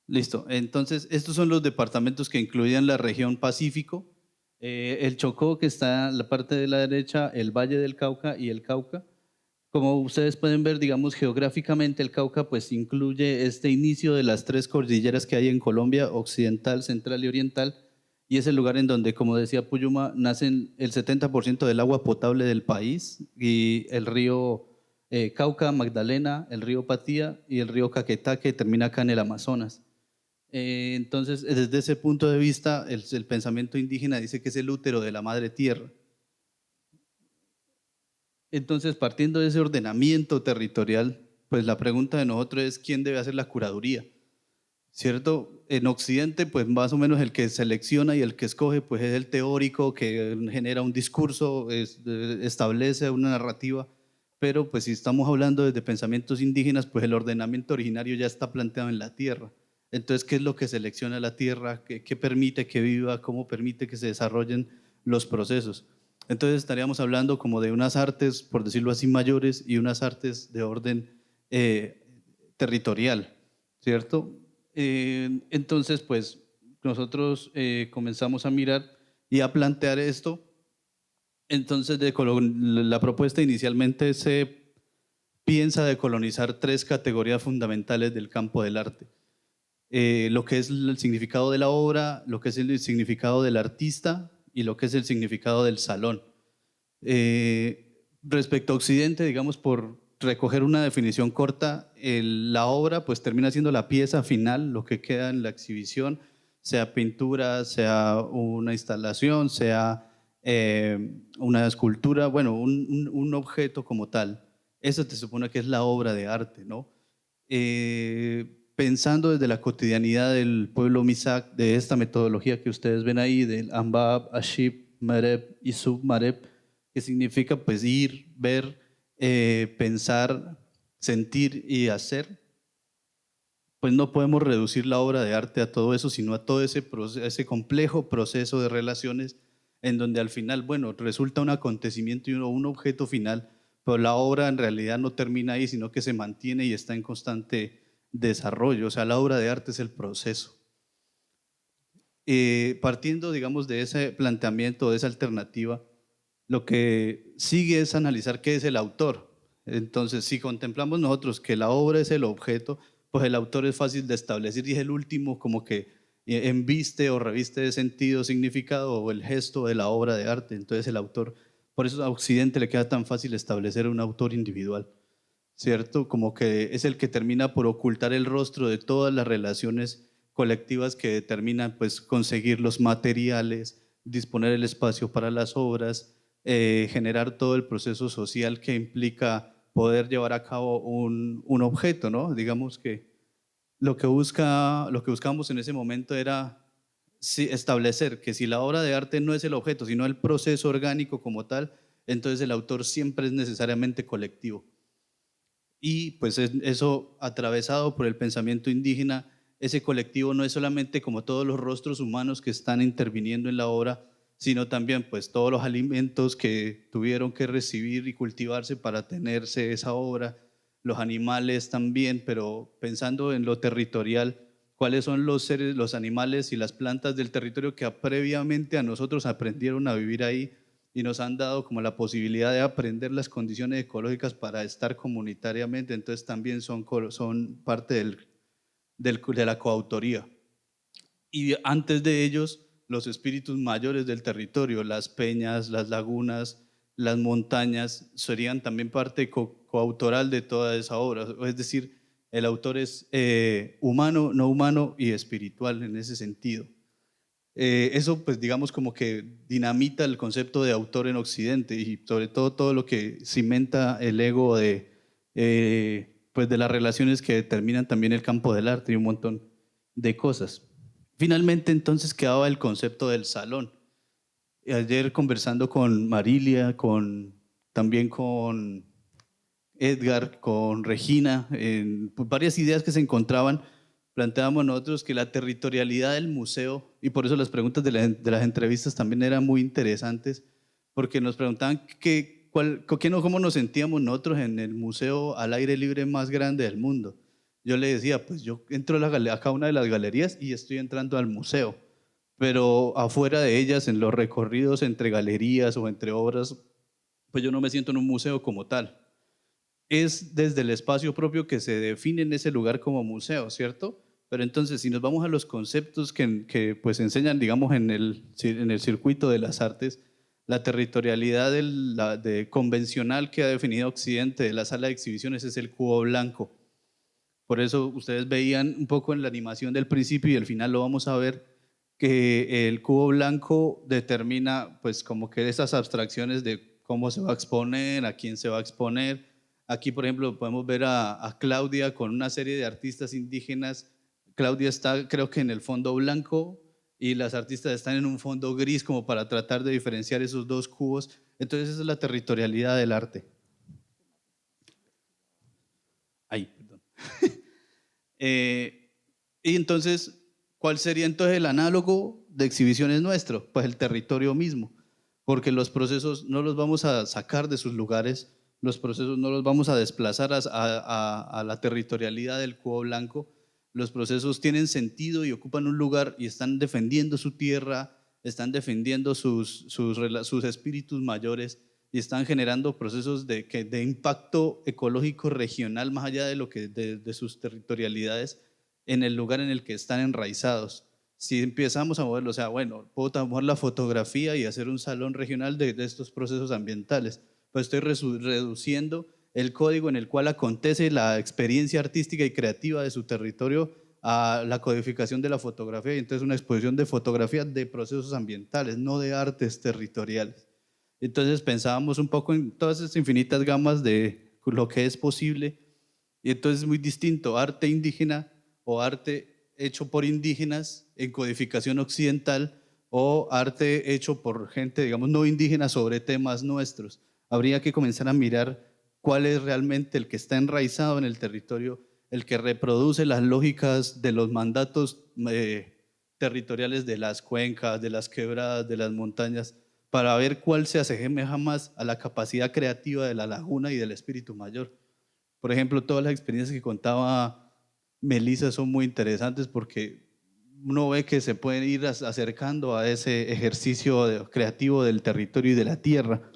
listo, entonces estos son los departamentos que incluían la región Pacífico, el Chocó, que está en la parte de la derecha, el Valle del Cauca y el Cauca. Como ustedes pueden ver, digamos, geográficamente el Cauca pues incluye este inicio de las tres cordilleras que hay en Colombia, occidental, central y oriental, y es el lugar en donde, como decía Puyuma, nacen el 70% del agua potable del país, y el río Cauca, Magdalena, el río Patía y el río Caquetá, que termina acá en el Amazonas. Entonces, desde ese punto de vista, el pensamiento indígena dice que es el útero de la madre tierra. Entonces, partiendo de ese ordenamiento territorial, pues la pregunta de nosotros es ¿quién debe hacer la curaduría? ¿Cierto? En Occidente, pues más o menos el que selecciona y el que escoge, pues es el teórico que genera un discurso, establece una narrativa, pero pues si estamos hablando desde pensamientos indígenas, pues el ordenamiento originario ya está planteado en la tierra. Entonces, ¿qué es lo que selecciona la tierra? ¿Qué permite que viva? ¿Cómo permite que se desarrollen los procesos? Entonces estaríamos hablando como de unas artes, por decirlo así, mayores y unas artes de orden territorial, ¿cierto? Entonces, pues nosotros comenzamos a mirar y a plantear esto. Entonces, la propuesta inicialmente se piensa de colonizar tres categorías fundamentales del campo del arte. Lo que es el significado de la obra, lo que es el significado del artista y lo que es el significado del salón. Respecto a Occidente, digamos, por recoger una definición corta, la obra pues termina siendo la pieza final, lo que queda en la exhibición, sea pintura, sea una instalación, sea una escultura, bueno, un objeto como tal. Eso se supone que es la obra de arte, ¿no? Pensando desde la cotidianidad del pueblo Misak, de esta metodología que ustedes ven ahí, del Ambab, Ashib, Mareb y Sub-Mareb, que significa pues ir, ver, pensar, sentir y hacer, pues no podemos reducir la obra de arte a todo eso, sino a todo ese complejo proceso de relaciones en donde al final, bueno, resulta un acontecimiento y un objeto final, pero la obra en realidad no termina ahí, sino que se mantiene y está en constante desarrollo. O sea, la obra de arte es el proceso. Partiendo, digamos, de ese planteamiento, de esa alternativa, lo que sigue es analizar qué es el autor. Entonces, si contemplamos nosotros que la obra es el objeto, pues el autor es fácil de establecer y es el último como que embiste o reviste de sentido, significado o el gesto de la obra de arte. Entonces el autor, por eso a Occidente le queda tan fácil establecer un autor individual, ¿cierto? Como que es el que termina por ocultar el rostro de todas las relaciones colectivas que determinan pues conseguir los materiales, disponer el espacio para las obras, generar todo el proceso social que implica poder llevar a cabo un objeto, ¿no? Digamos que lo que buscábamos en ese momento era establecer que si la obra de arte no es el objeto, sino el proceso orgánico como tal, entonces el autor siempre es necesariamente colectivo. Y pues eso atravesado por el pensamiento indígena, ese colectivo no es solamente como todos los rostros humanos que están interviniendo en la obra, sino también pues todos los alimentos que tuvieron que recibir y cultivarse para tenerse esa obra, los animales también, pero pensando en lo territorial, cuáles son los seres, los animales y las plantas del territorio que previamente a nosotros aprendieron a vivir ahí y nos han dado como la posibilidad de aprender las condiciones ecológicas para estar comunitariamente, entonces también son parte de la coautoría. Y antes de ellos, los espíritus mayores del territorio, las peñas, las lagunas, las montañas, serían también parte coautoral de toda esa obra. Es decir, el autor es humano, no humano y espiritual en ese sentido. Eso pues digamos como que dinamita el concepto de autor en Occidente y sobre todo lo que cimenta el ego pues de las relaciones que determinan también el campo del arte y un montón de cosas. Finalmente entonces quedaba el concepto del salón. Ayer conversando con Marilia, también con Edgar, con Regina, pues, varias ideas que se encontraban, planteábamos nosotros que la territorialidad del museo, y por eso las preguntas de las entrevistas también eran muy interesantes, porque nos preguntaban cómo nos sentíamos nosotros en el museo al aire libre más grande del mundo. Yo le decía, pues yo entro a cada una de las galerías y estoy entrando al museo, pero afuera de ellas, en los recorridos entre galerías o entre obras, pues yo no me siento en un museo como tal. Es desde el espacio propio que se define en ese lugar como museo, ¿cierto? Pero entonces, si nos vamos a los conceptos que pues enseñan, digamos, en el circuito de las artes, la territorialidad convencional que ha definido Occidente de la sala de exhibiciones es el cubo blanco. Por eso ustedes veían un poco en la animación del principio y al final lo vamos a ver, que el cubo blanco determina pues como que esas abstracciones de cómo se va a exponer, a quién se va a exponer. Aquí, por ejemplo, podemos ver a Claudia con una serie de artistas indígenas. Claudia está, creo que en el fondo blanco y las artistas están en un fondo gris como para tratar de diferenciar esos dos cubos. Entonces esa es la territorialidad del arte. Ay, perdón. Y entonces, ¿cuál sería entonces el análogo de exhibiciones nuestro? Pues el territorio mismo, porque los procesos no los vamos a sacar de sus lugares, los procesos no los vamos a desplazar a la territorialidad del cubo blanco. Los procesos tienen sentido y ocupan un lugar y están defendiendo su tierra, están defendiendo sus espíritus mayores y están generando procesos de impacto ecológico regional más allá de sus territorialidades en el lugar en el que están enraizados. Si empezamos a moverlo, o sea, bueno, puedo tomar la fotografía y hacer un salón regional de estos procesos ambientales, pues estoy reduciendo el código en el cual acontece la experiencia artística y creativa de su territorio a la codificación de la fotografía, y entonces una exposición de fotografía de procesos ambientales, no de artes territoriales. Entonces pensábamos un poco en todas esas infinitas gamas de lo que es posible, y entonces es muy distinto arte indígena o arte hecho por indígenas en codificación occidental o arte hecho por gente, digamos, no indígena sobre temas nuestros. Habría que comenzar a mirar cuál es realmente el que está enraizado en el territorio, el que reproduce las lógicas de los mandatos territoriales de las cuencas, de las quebradas, de las montañas, para ver cuál se asemeja más a la capacidad creativa de la laguna y del espíritu mayor. Por ejemplo, todas las experiencias que contaba Melissa son muy interesantes porque uno ve que se pueden ir acercando a ese ejercicio creativo del territorio y de la tierra.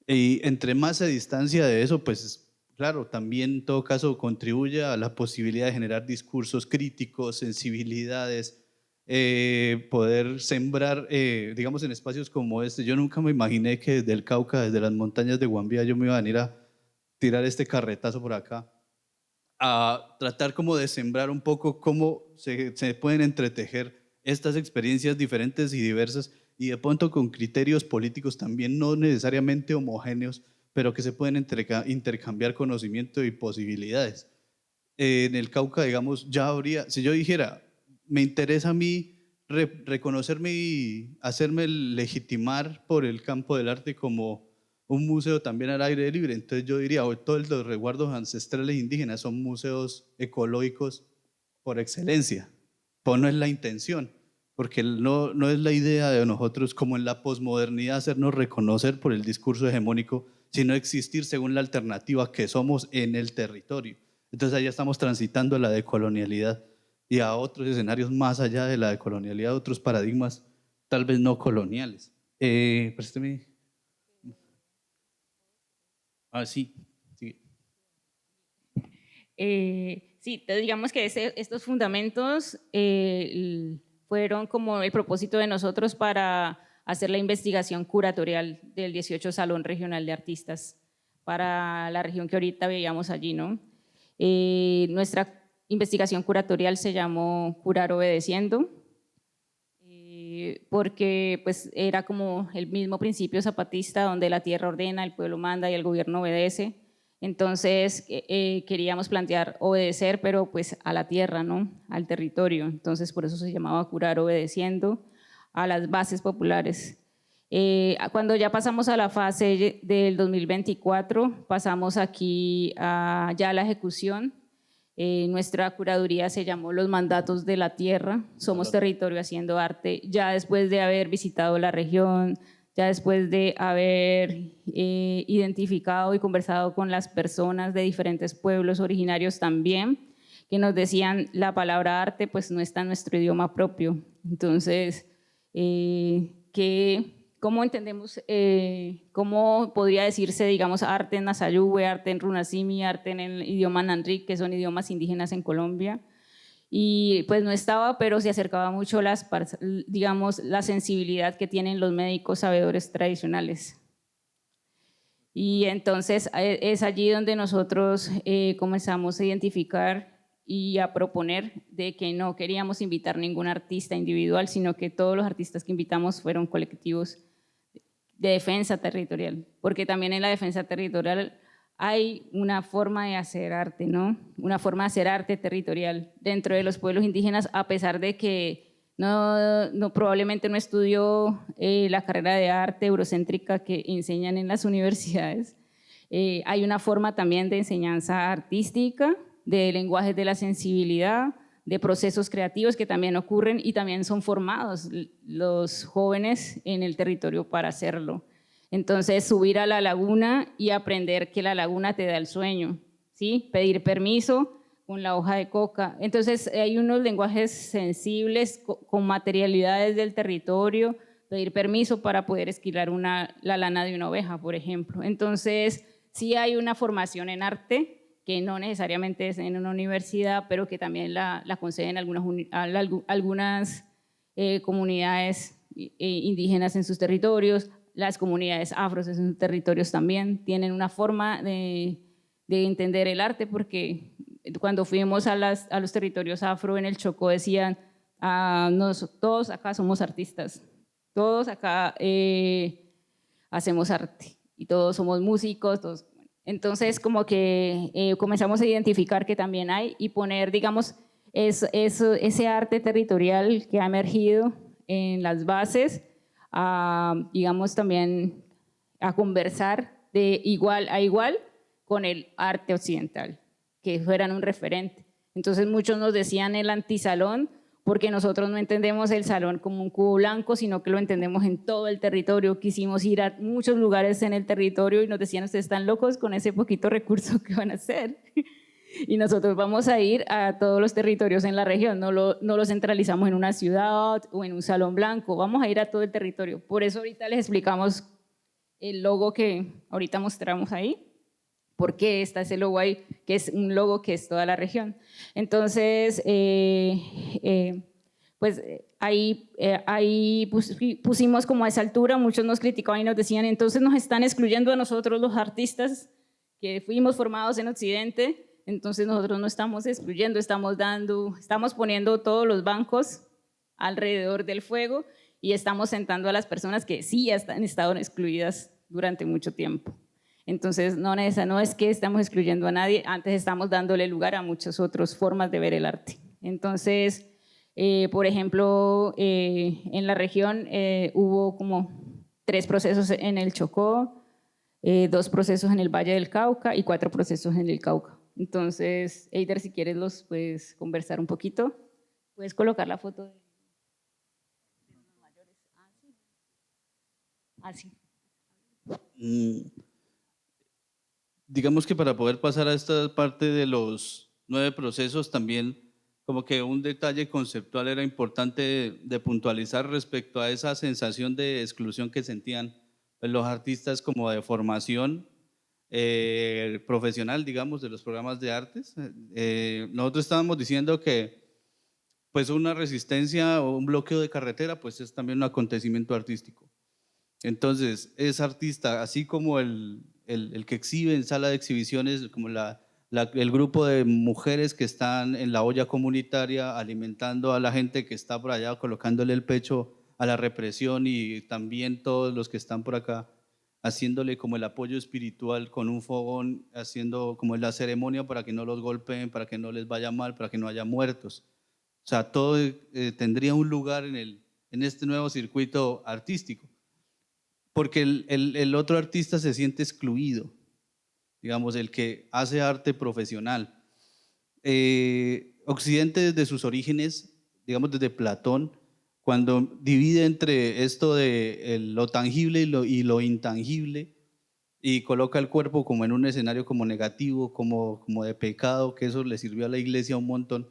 Y entre más se distancia de eso, pues claro, también en todo caso contribuye a la posibilidad de generar discursos críticos, sensibilidades, poder sembrar, digamos, en espacios como este. Yo nunca me imaginé que desde el Cauca, desde las montañas de Guambía, yo me iba a venir a tirar este carretazo por acá, a tratar como de sembrar un poco cómo se pueden entretejer estas experiencias diferentes y diversas, y de pronto con criterios políticos también no necesariamente homogéneos, pero que se pueden intercambiar conocimiento y posibilidades. En el Cauca, digamos, ya habría, si yo dijera, me interesa a mí reconocerme y hacerme legitimar por el campo del arte como un museo también al aire libre. Entonces yo diría, hoy todos los resguardos ancestrales indígenas son museos ecológicos por excelencia, pues no es la intención, porque no es la idea de nosotros como en la posmodernidad hacernos reconocer por el discurso hegemónico, sino existir según la alternativa que somos en el territorio. Entonces allá estamos transitando a la decolonialidad y a otros escenarios más allá de la decolonialidad, otros paradigmas tal vez no coloniales. Présteme. Sí. Sí, digamos que estos fundamentos fueron como el propósito de nosotros para hacer la investigación curatorial del 18 Salón Regional de Artistas para la región que ahorita veíamos allí, ¿no? Nuestra investigación curatorial se llamó Curar Obedeciendo, porque pues era como el mismo principio zapatista donde la tierra ordena, el pueblo manda y el gobierno obedece. Entonces queríamos plantear obedecer, pero pues a la tierra, ¿no? Al territorio. Entonces por eso se llamaba Curar Obedeciendo a las bases populares. Cuando ya pasamos a la fase del 2024, pasamos aquí ya a la ejecución. Nuestra curaduría se llamó Los Mandatos de la Tierra, Somos Territorio Haciendo Arte, ya después de haber visitado la región, ya después de haber identificado y conversado con las personas de diferentes pueblos originarios también, que nos decían la palabra arte pues no está en nuestro idioma propio. Entonces, ¿cómo entendemos, cómo podría decirse, digamos, arte en Nazayube, arte en Runasimi, arte en el idioma Nanrik, que son idiomas indígenas en Colombia? Y pues no estaba, pero se acercaba mucho digamos, la sensibilidad que tienen los médicos sabedores tradicionales. Y entonces es allí donde nosotros comenzamos a identificar y a proponer de que no queríamos invitar ningún artista individual, sino que todos los artistas que invitamos fueron colectivos de defensa territorial, porque también en la defensa territorial hay una forma de hacer arte, ¿no? Una forma de hacer arte territorial dentro de los pueblos indígenas, a pesar de que probablemente no estudió la carrera de arte eurocéntrica que enseñan en las universidades. Hay una forma también de enseñanza artística, de lenguajes de la sensibilidad, de procesos creativos que también ocurren y también son formados los jóvenes en el territorio para hacerlo. Entonces, subir a la laguna y aprender que la laguna te da el sueño, ¿sí? Pedir permiso con la hoja de coca. Entonces, hay unos lenguajes sensibles con materialidades del territorio, pedir permiso para poder esquilar la lana de una oveja, por ejemplo. Entonces, sí hay una formación en arte que no necesariamente es en una universidad, pero que también la conceden algunas comunidades indígenas en sus territorios. Las comunidades afros en sus territorios también tienen una forma de entender el arte, porque cuando fuimos a los territorios afro en el Chocó decían, todos acá somos artistas, todos acá hacemos arte y todos somos músicos, todos. Entonces como que comenzamos a identificar que también hay y poner, digamos, ese arte territorial que ha emergido en las bases, digamos también a conversar de igual a igual con el arte occidental, que fueran un referente. Entonces muchos nos decían el antisalón, porque nosotros no entendemos el salón como un cubo blanco, sino que lo entendemos en todo el territorio. Quisimos ir a muchos lugares en el territorio y nos decían, ustedes están locos con ese poquito recurso que van a hacer. Y nosotros vamos a ir a todos los territorios en la región, no lo centralizamos en una ciudad o en un salón blanco, vamos a ir a todo el territorio. Por eso ahorita les explicamos el logo que ahorita mostramos ahí, por qué está ese logo ahí, que es un logo que es toda la región. Entonces, pues ahí pusimos como a esa altura, muchos nos criticaban y nos decían, entonces nos están excluyendo a nosotros los artistas que fuimos formados en Occidente. Entonces nosotros no estamos excluyendo, estamos poniendo todos los bancos alrededor del fuego y estamos sentando a las personas que sí han estado excluidas durante mucho tiempo. Entonces no es que estamos excluyendo a nadie, antes estamos dándole lugar a muchas otras formas de ver el arte. Entonces Por ejemplo, en la región hubo como 3 procesos en el Chocó, 2 procesos en el Valle del Cauca y 4 procesos en el Cauca. Entonces, Eider, si quieres los puedes conversar un poquito. Puedes colocar la foto de los mayores. Así. Digamos que para poder pasar a esta parte de los 9 procesos, también como que un detalle conceptual era importante de puntualizar respecto a esa sensación de exclusión que sentían pues, los artistas como de formación profesional, digamos, de los programas de artes. Nosotros estábamos diciendo que pues una resistencia o un bloqueo de carretera pues es también un acontecimiento artístico. Entonces, es artista, así como el que exhibe en sala de exhibiciones, como el grupo de mujeres que están en la olla comunitaria alimentando a la gente que está por allá, colocándole el pecho a la represión, y también todos los que están por acá haciéndole como el apoyo espiritual con un fogón, haciendo como la ceremonia para que no los golpeen, para que no les vaya mal, para que no haya muertos. O sea, todo tendría un lugar en este nuevo circuito artístico, porque el otro artista se siente excluido, digamos, el que hace arte profesional. Occidente desde sus orígenes, digamos desde Platón, cuando divide entre esto de lo tangible y lo intangible, y coloca el cuerpo como en un escenario como negativo, como de pecado, que eso le sirvió a la iglesia un montón.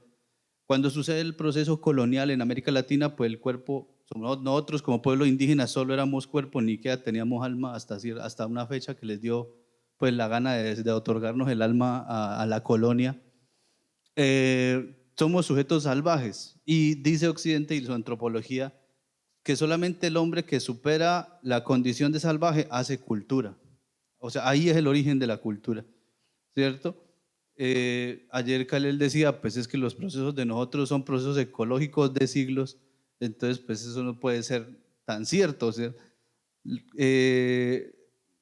Cuando sucede el proceso colonial en América Latina, pues el cuerpo, nosotros como pueblo indígena solo éramos cuerpo, ni que teníamos alma hasta una fecha que les dio pues la gana de otorgarnos el alma a la colonia. Somos sujetos salvajes, y dice Occidente y su antropología que solamente el hombre que supera la condición de salvaje hace cultura. O sea, ahí es el origen de la cultura, ¿cierto? Ayer Khalil decía, pues es que los procesos de nosotros son procesos ecológicos de siglos, entonces pues eso no puede ser tan cierto. O sea,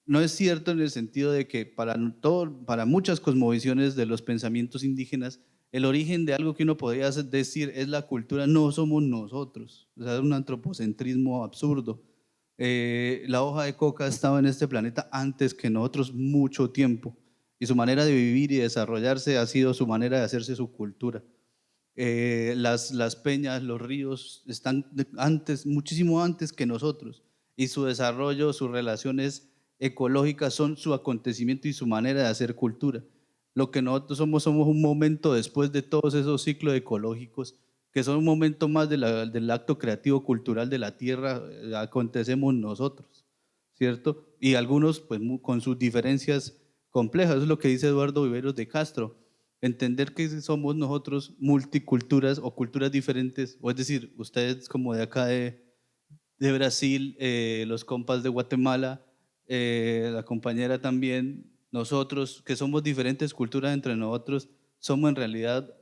no es cierto en el sentido de que para muchas cosmovisiones de los pensamientos indígenas, el origen de algo que uno podría decir es la cultura, no somos nosotros. O sea, es un antropocentrismo absurdo. La hoja de coca estaba en este planeta antes que nosotros mucho tiempo, y su manera de vivir y desarrollarse ha sido su manera de hacerse su cultura. Las peñas, los ríos están antes, muchísimo antes que nosotros, y su desarrollo, sus relaciones ecológicas son su acontecimiento y su manera de hacer cultura. Lo que nosotros somos un momento después de todos esos ciclos ecológicos, que son un momento más del acto creativo cultural de la tierra, acontecemos nosotros, ¿cierto? Y algunos pues con sus diferencias complejas. Eso es lo que dice Eduardo Viveros de Castro, entender que somos nosotros multiculturas o culturas diferentes, o es decir, ustedes como de acá de Brasil, los compas de Guatemala, la compañera también, nosotros que somos diferentes culturas entre nosotros, somos en realidad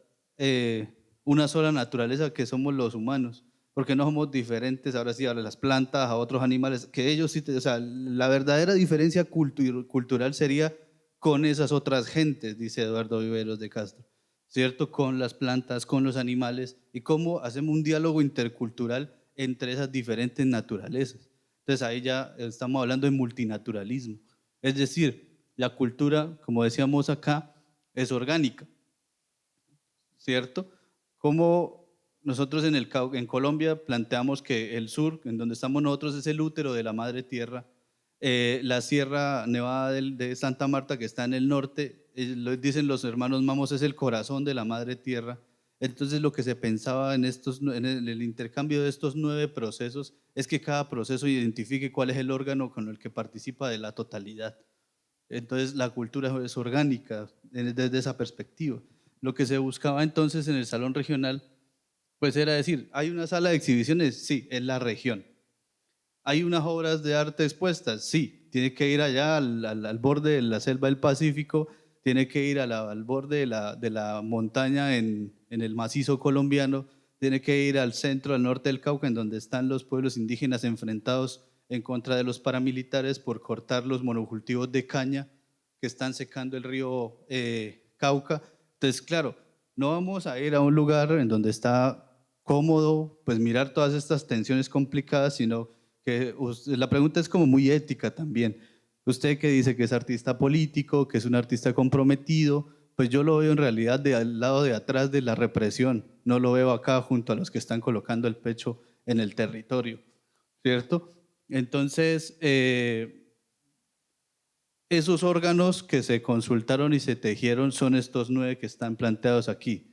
una sola naturaleza, que somos los humanos, porque no somos diferentes, ahora sí, a las plantas, a otros animales, que ellos sí, o sea, la verdadera diferencia cultural sería con esas otras gentes, dice Eduardo Viveros de Castro, ¿cierto? Con las plantas, con los animales, y cómo hacemos un diálogo intercultural entre esas diferentes naturalezas. Entonces ahí ya estamos hablando de multinaturalismo, es decir, la cultura, como decíamos acá, es orgánica, ¿cierto? Como nosotros en Colombia planteamos que el sur, en donde estamos nosotros, es el útero de la madre tierra. La Sierra Nevada de Santa Marta, que está en el norte, dicen los hermanos Mamos, es el corazón de la madre tierra. Entonces lo que se pensaba en el intercambio de estos 9 procesos es que cada proceso identifique cuál es el órgano con el que participa de la totalidad. Entonces la cultura es orgánica desde esa perspectiva. Lo que se buscaba entonces en el salón regional pues era decir, ¿hay una sala de exhibiciones? Sí, es la región. ¿Hay unas obras de arte expuestas? Sí, tiene que ir allá al borde de la selva del Pacífico, tiene que ir al borde de la montaña en el macizo colombiano, tiene que ir al centro, al norte del Cauca, en donde están los pueblos indígenas enfrentados en contra de los paramilitares por cortar los monocultivos de caña que están secando el río Cauca. Entonces, claro, no vamos a ir a un lugar en donde está cómodo pues mirar todas estas tensiones complicadas, sino que la pregunta es como muy ética también. Usted que dice que es artista político, que es un artista comprometido, pues yo lo veo en realidad del lado de atrás de la represión, no lo veo acá junto a los que están colocando el pecho en el territorio, ¿cierto? Entonces, esos órganos que se consultaron y se tejieron son estos 9 que están planteados aquí.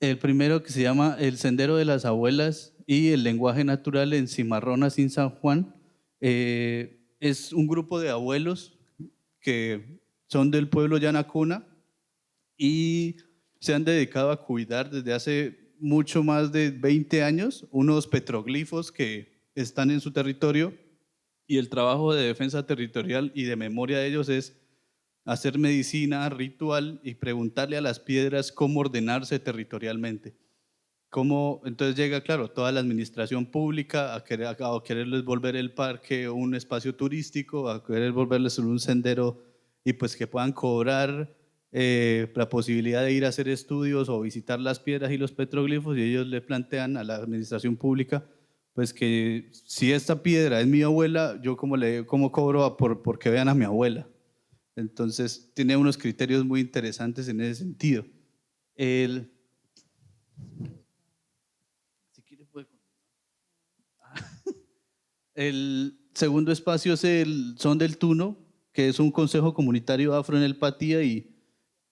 El primero, que se llama El Sendero de las Abuelas y el Lenguaje Natural en Cimarrona, sin San Juan, es un grupo de abuelos que son del pueblo Yanacuna y se han dedicado a cuidar desde hace mucho más de 20 años unos petroglifos que están en su territorio, y el trabajo de defensa territorial y de memoria de ellos es hacer medicina ritual y preguntarle a las piedras cómo ordenarse territorialmente. Entonces llega, claro, toda la administración pública a quererles volver el parque un espacio turístico, a querer volverles un sendero y pues que puedan cobrar la posibilidad de ir a hacer estudios o visitar las piedras y los petroglifos, y ellos le plantean a la administración pública pues que si esta piedra es mi abuela, yo cómo cobro porque vean a mi abuela. Entonces tiene unos criterios muy interesantes en ese sentido. El segundo espacio es el Son del Tuno, que es un consejo comunitario afro en el Patía y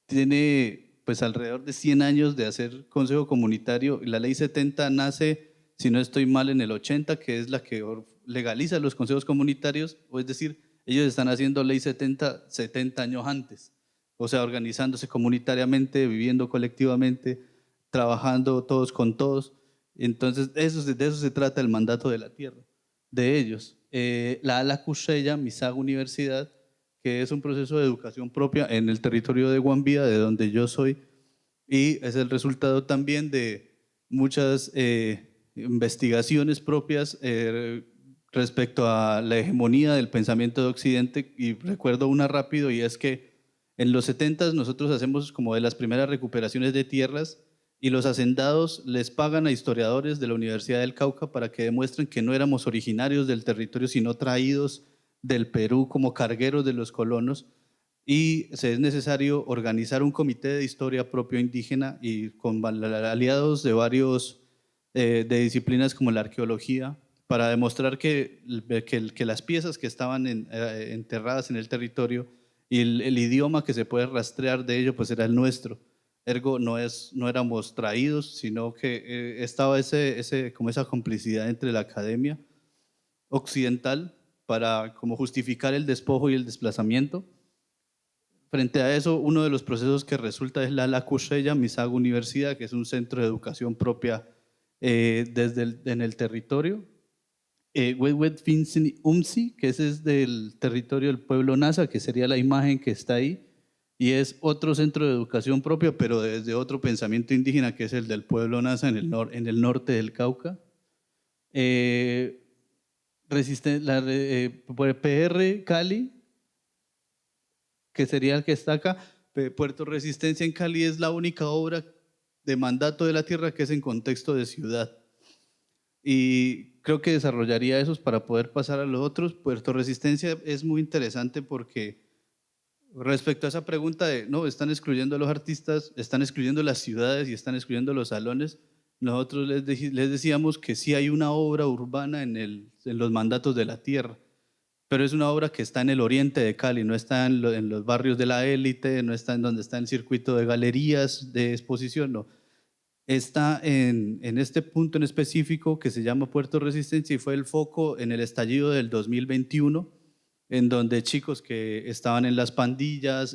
tiene pues alrededor de 100 años de hacer consejo comunitario. La ley 70 nace, si no estoy mal, en el 80, que es la que legaliza los consejos comunitarios, o es decir, ellos están haciendo ley 70 años antes, o sea, organizándose comunitariamente, viviendo colectivamente, trabajando todos con todos. Entonces, de eso se trata el mandato de la tierra, de ellos. La Ala Kusheya, Misaga Universidad, que es un proceso de educación propia en el territorio de Guambía, de donde yo soy, y es el resultado también de muchas investigaciones propias respecto a la hegemonía del pensamiento de Occidente. Y recuerdo una rápido, y es que en los 70 nosotros hacemos como de las primeras recuperaciones de tierras, y los hacendados les pagan a historiadores de la Universidad del Cauca para que demuestren que no éramos originarios del territorio, sino traídos del Perú como cargueros de los colonos, y es necesario organizar un comité de historia propio indígena y con aliados de varios de disciplinas como la arqueología, para demostrar que las piezas que estaban enterradas en el territorio y el idioma que se puede rastrear de ello pues era el nuestro. Ergo no éramos traídos, sino que estaba como esa complicidad entre la academia occidental para como justificar el despojo y el desplazamiento. Frente a eso, uno de los procesos que resulta es la Ala Kusheya Misaga Universidad, que es un centro de educación propia en el territorio. Wetwet Finsin Umsi, que ese es del territorio del pueblo Nasa, que sería la imagen que está ahí, y es otro centro de educación propia, pero desde otro pensamiento indígena, que es el del pueblo Nasa en el norte del Cauca. PR Cali, que sería el que está acá. Puerto Resistencia en Cali es la única obra de mandato de la tierra que es en contexto de ciudad. Y creo que desarrollaría esos para poder pasar a los otros. Puerto Resistencia es muy interesante porque respecto a esa pregunta de, no, están excluyendo a los artistas, están excluyendo las ciudades y están excluyendo los salones, nosotros les decíamos que sí hay una obra urbana en los mandatos de la tierra, pero es una obra que está en el oriente de Cali, no está en los barrios de la élite, no está en donde está el circuito de galerías de exposición, no. Está en este punto en específico que se llama Puerto Resistencia y fue el foco en el estallido del 2021, en donde chicos que estaban en las pandillas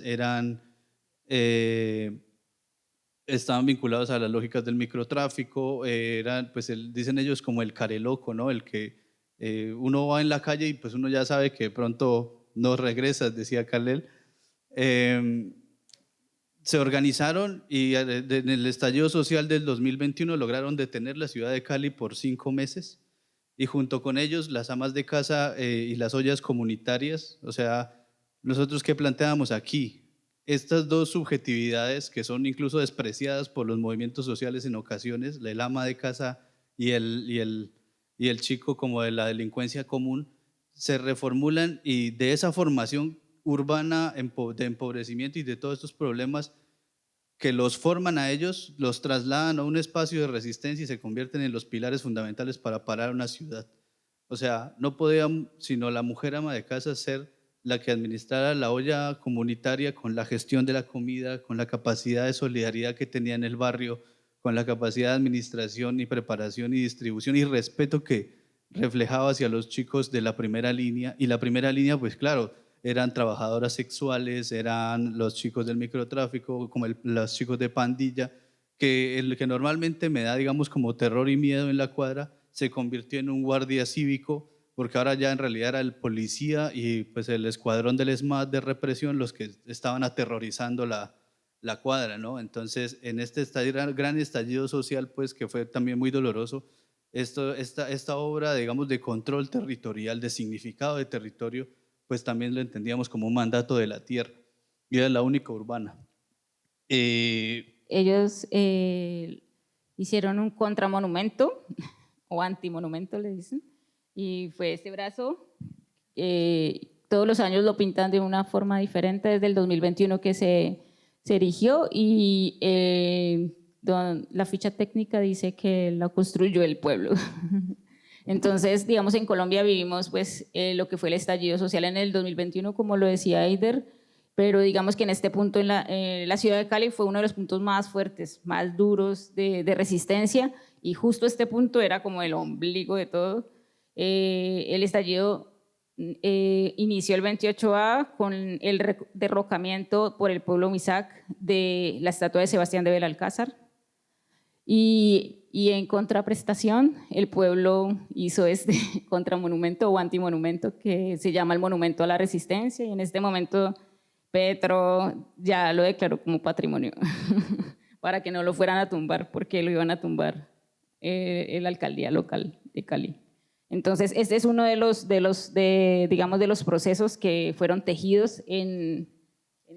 estaban vinculados a las lógicas del microtráfico, eran, pues dicen ellos, como el careloco, ¿no? El que uno va en la calle y pues uno ya sabe que pronto no regresas, decía Kalel. Se organizaron y en el estallido social del 2021 lograron detener la ciudad de Cali por 5 meses, y junto con ellos las amas de casa y las ollas comunitarias. O sea, nosotros ¿qué planteábamos aquí? estas dos subjetividades que son incluso despreciadas por los movimientos sociales en ocasiones, el ama de casa y el chico como de la delincuencia común, se reformulan y de esa formación urbana de empobrecimiento y de todos estos problemas que los forman a ellos, los trasladan a un espacio de resistencia y se convierten en los pilares fundamentales para parar una ciudad. O sea, no podía sino la mujer ama de casa ser la que administrara la olla comunitaria con la gestión de la comida, con la capacidad de solidaridad que tenía en el barrio, con la capacidad de administración y preparación y distribución y respeto que reflejaba hacia los chicos de la primera línea. Y la primera línea, pues claro, eran trabajadoras sexuales, eran los chicos del microtráfico, como los chicos de pandilla, que el que normalmente me da, digamos, como terror y miedo en la cuadra, se convirtió en un guardia cívico, porque ahora ya en realidad era el policía y pues el escuadrón del ESMAD de represión los que estaban aterrorizando la cuadra, ¿no? Entonces, en este gran estallido social, pues que fue también muy doloroso, esta obra, digamos, de control territorial, de significado de territorio, pues también lo entendíamos como un mandato de la tierra, y era la única urbana. Ellos hicieron un contramonumento, o antimonumento le dicen, y fue este brazo, todos los años lo pintan de una forma diferente, desde el 2021 que se erigió, y la ficha técnica dice que la construyó el pueblo. Entonces, digamos, en Colombia vivimos pues, lo que fue el estallido social en el 2021, como lo decía Eider, pero digamos que en este punto en la ciudad de Cali fue uno de los puntos más fuertes, más duros de resistencia, y justo este punto era como el ombligo de todo. El estallido inició el 28A con el derrocamiento por el pueblo Misak de la estatua de Sebastián de Belalcázar, y en contraprestación el pueblo hizo este contramonumento o antimonumento que se llama el Monumento a la Resistencia, y en este momento Petro ya lo declaró como patrimonio para que no lo fueran a tumbar, porque lo iban a tumbar la alcaldía local de Cali. Entonces, este es uno de los procesos que fueron tejidos en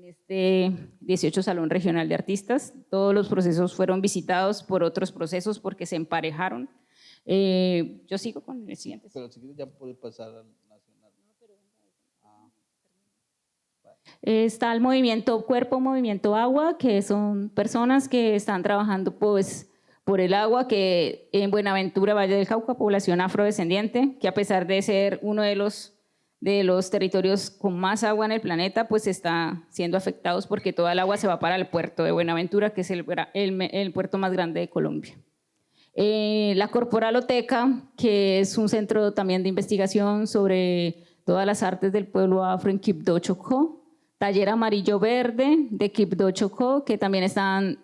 este 18 Salón Regional de Artistas. Todos los procesos fueron visitados por otros procesos porque se emparejaron. Yo sigo con el siguiente. Pero si quieres ya puede pasar al nacional. Está el movimiento Cuerpo, Movimiento Agua, que son personas que están trabajando pues, por el agua, que en Buenaventura, Valle del Cauca, población afrodescendiente, que a pesar de ser uno de los territorios con más agua en el planeta, pues está siendo afectados porque toda el agua se va para el puerto de Buenaventura, que es el puerto más grande de Colombia. La Corporaloteca, que es un centro también de investigación sobre todas las artes del pueblo afro en Quibdó, Chocó. Taller Amarillo Verde de Quibdó, Chocó, que también están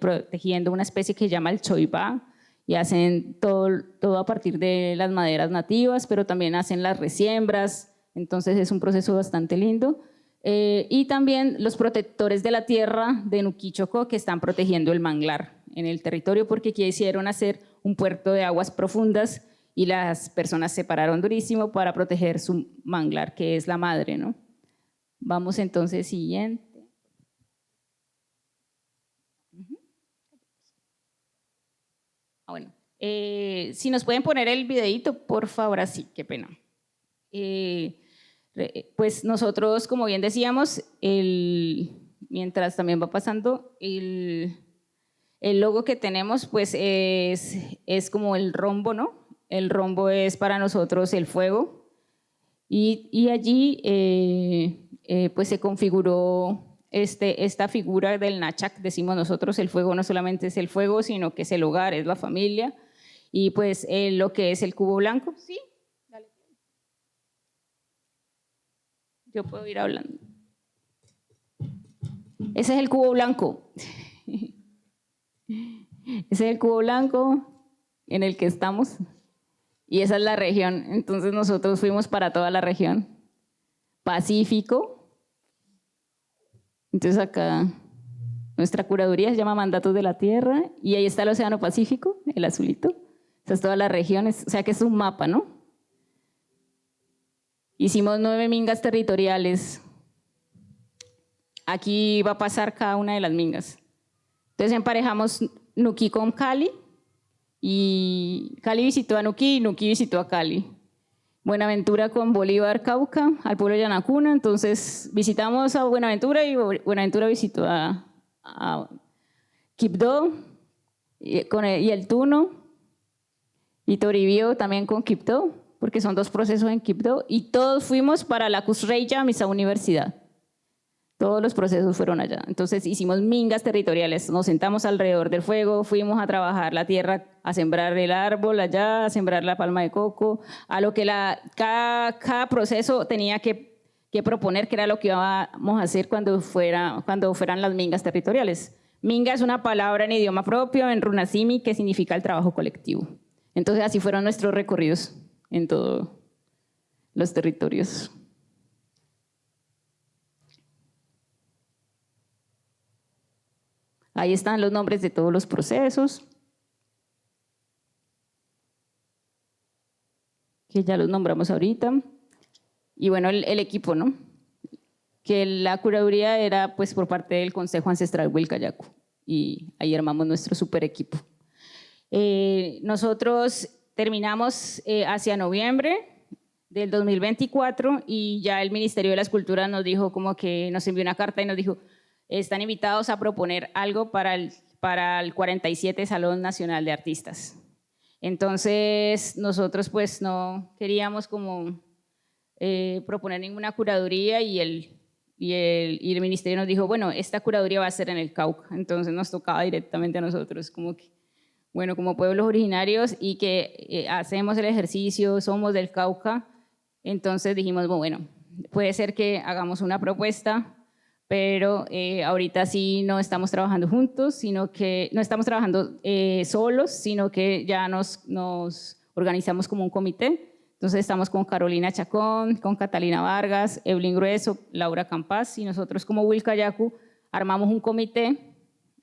protegiendo una especie que se llama el choibá, y hacen todo a partir de las maderas nativas, pero también hacen las resiembras, entonces es un proceso bastante lindo. Y también los protectores de la tierra de Nuquí, Chocó, que están protegiendo el manglar en el territorio porque quisieron hacer un puerto de aguas profundas y las personas se pararon durísimo para proteger su manglar, que es la madre, ¿no? Vamos entonces, siguiente. Bueno, si nos pueden poner el videíto, por favor, así, qué pena. Pues nosotros, como bien decíamos, mientras también va pasando, el logo que tenemos pues es como el rombo, ¿no? El rombo es para nosotros el fuego, y allí pues se configuró esta figura del Nachak. Decimos nosotros, el fuego no solamente es el fuego, sino que es el hogar, es la familia, y pues lo que es el cubo blanco. ¿Sí? Dale. Yo puedo ir hablando. Ese es el cubo blanco. Ese es el cubo blanco en el que estamos, y esa es la región. Entonces nosotros fuimos para toda la región. Pacífico. Entonces acá nuestra curaduría se llama Mandatos de la Tierra, y ahí está el Océano Pacífico, el azulito. Esa es todas las regiones, o sea que es un mapa, ¿no? Hicimos 9 mingas territoriales. aquí va a pasar cada una de las mingas. Entonces emparejamos Nuquí con Cali y Cali visitó a Nuquí y Nuquí visitó a Cali. Buenaventura con Bolívar, Cauca, al pueblo de Yanacuna. Entonces visitamos a Buenaventura y Buenaventura visitó a Quibdó y el Tuno y Toribío también con Quibdó, porque son 2 procesos en Quibdó. Y todos fuimos para la Cusreya, Misa Universidad. Todos los procesos fueron allá. Entonces hicimos mingas territoriales, nos sentamos alrededor del fuego, fuimos a trabajar la tierra, a sembrar el árbol allá, a sembrar la palma de coco, a lo que cada proceso tenía que proponer, que era lo que íbamos a hacer cuando fueran las mingas territoriales. Minga es una palabra en idioma propio, en runasimi, que significa el trabajo colectivo. Entonces así fueron nuestros recorridos en todos los territorios. Ahí están los nombres de todos los procesos, que ya los nombramos ahorita. Y bueno, el equipo, ¿no? Que la curaduría era pues por parte del Consejo Ancestral Huilcayacu, y ahí armamos nuestro super equipo. Nosotros terminamos hacia noviembre del 2024 y ya el Ministerio de las Culturas nos dijo, como que nos envió una carta y nos dijo: están invitados a proponer algo para el 47 Salón Nacional de Artistas. Entonces nosotros pues no queríamos como proponer ninguna curaduría y el ministerio nos dijo, bueno, esta curaduría va a ser en el Cauca. Entonces nos tocaba directamente a nosotros, como que, bueno, como pueblos originarios y que hacemos el ejercicio, somos del Cauca. Entonces dijimos, bueno, puede ser que hagamos una propuesta, pero ahorita sí no estamos trabajando juntos, sino que no estamos trabajando solos, sino que ya nos organizamos como un comité. Entonces estamos con Carolina Chacón, con Catalina Vargas, Evelyn Grueso, Laura Campas, y nosotros como Huilcayacu armamos un comité,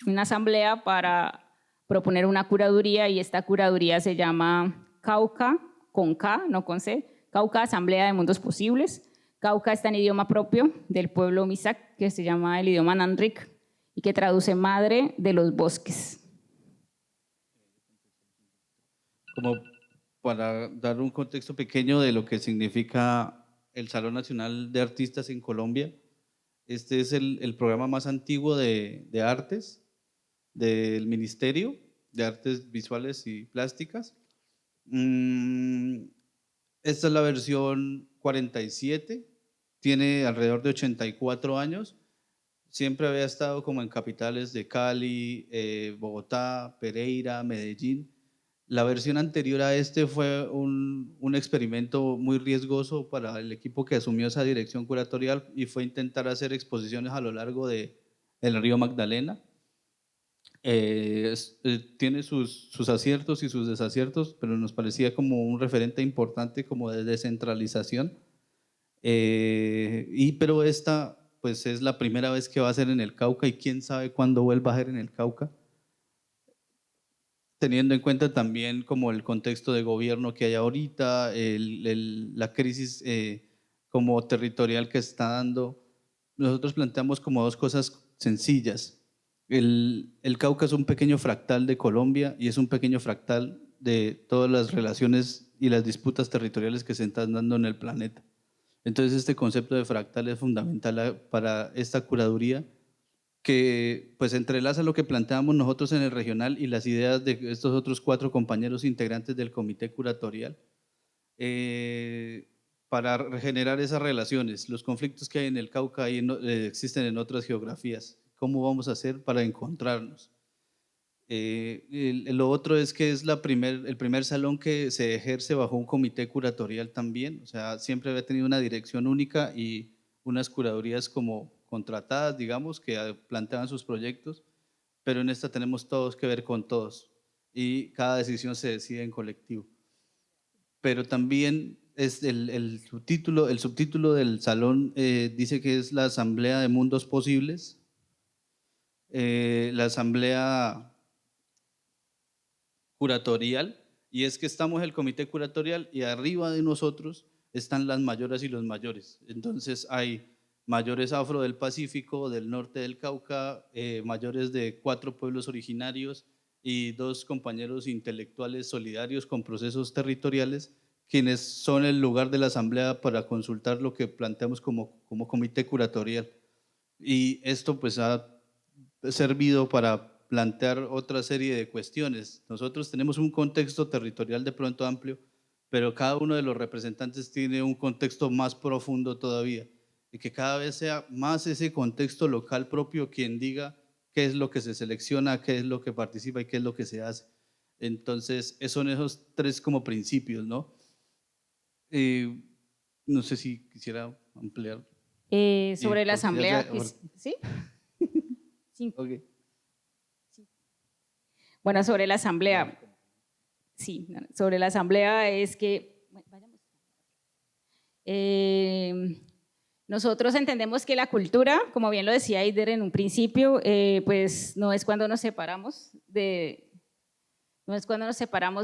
una asamblea para proponer una curaduría, y esta curaduría se llama Cauca, con K, no con C, Cauca Asamblea de Mundos Posibles. Cauca está en idioma propio del pueblo Misak, que se llama el idioma Nanrik, y que traduce Madre de los Bosques. Como para dar un contexto pequeño de lo que significa el Salón Nacional de Artistas en Colombia, este es el programa más antiguo de artes del Ministerio de Artes Visuales y Plásticas. Esta es la versión 47, tiene alrededor de 84 años, siempre había estado como en capitales de Cali, Bogotá, Pereira, Medellín. La versión anterior a este fue un experimento muy riesgoso para el equipo que asumió esa dirección curatorial, y fue intentar hacer exposiciones a lo largo del río Magdalena. Tiene sus aciertos y sus desaciertos, pero nos parecía como un referente importante como de descentralización. Pero esta pues es la primera vez que va a ser en el Cauca, y quién sabe cuándo vuelva a ser en el Cauca, teniendo en cuenta también como el contexto de gobierno que hay ahorita, la crisis como territorial que está dando. Nosotros planteamos como 2 cosas sencillas. El Cauca es un pequeño fractal de Colombia, y es un pequeño fractal de todas las relaciones y las disputas territoriales que se están dando en el planeta. Entonces este concepto de fractal es fundamental para esta curaduría, que pues entrelaza lo que planteamos nosotros en el regional y las ideas de estos otros 4 compañeros integrantes del comité curatorial, para generar esas relaciones. Los conflictos que hay en el Cauca existen en otras geografías. ¿Cómo vamos a hacer para encontrarnos? Lo otro es que es el primer salón que se ejerce bajo un comité curatorial también, o sea, siempre había tenido una dirección única y unas curadurías como contratadas, digamos, que planteaban sus proyectos, pero en esta tenemos todos que ver con todos y cada decisión se decide en colectivo. Pero también es el subtítulo del salón dice que es la Asamblea de Mundos Posibles, la Asamblea Curatorial, y es que estamos en el comité curatorial y arriba de nosotros están las mayoras y los mayores. Entonces hay mayores afro del Pacífico, del norte del Cauca, mayores de 4 pueblos originarios y 2 compañeros intelectuales solidarios con procesos territoriales, quienes son el lugar de la asamblea para consultar lo que planteamos como comité curatorial. Y esto pues ha servido para plantear otra serie de cuestiones. Nosotros tenemos un contexto territorial de pronto amplio, pero cada uno de los representantes tiene un contexto más profundo todavía, y que cada vez sea más ese contexto local propio quien diga qué es lo que se selecciona, qué es lo que participa y qué es lo que se hace. Entonces, son esos 3 como principios, ¿no? No sé si quisiera ampliar. Sobre la asamblea, ¿sí? Sí. Okay. Bueno, sobre la asamblea, sí, sobre la asamblea es que, nosotros entendemos que la cultura, como bien lo decía Eider en un principio, pues no es cuando nos separamos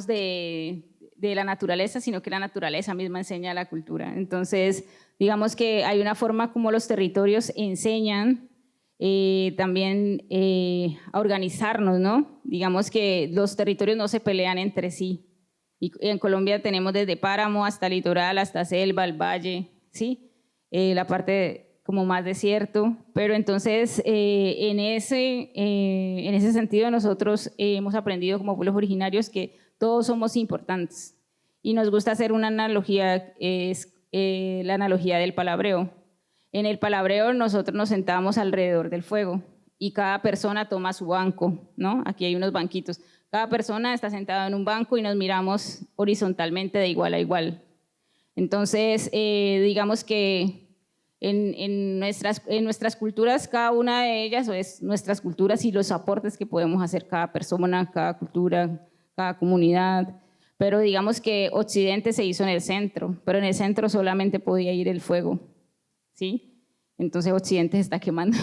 de la naturaleza, sino que la naturaleza misma enseña la cultura. Entonces, digamos que hay una forma como los territorios enseñan también a organizarnos, ¿no? Digamos que los territorios no se pelean entre sí. Y en Colombia tenemos desde páramo hasta litoral, hasta selva, el valle, ¿sí? La parte como más desierto, pero entonces en ese sentido nosotros hemos aprendido como pueblos originarios que todos somos importantes y nos gusta hacer una analogía, es la analogía del palabreo. En el palabreo nosotros nos sentamos alrededor del fuego y cada persona toma su banco, ¿no? Aquí hay unos banquitos. Cada persona está sentada en un banco y nos miramos horizontalmente de igual a igual. Entonces, digamos que en nuestras culturas, cada una de ellas es nuestras culturas y los aportes que podemos hacer cada persona, cada cultura, cada comunidad. Pero digamos que Occidente se hizo en el centro, pero en el centro solamente podía ir el fuego, ¿sí? Entonces Occidente se está quemando.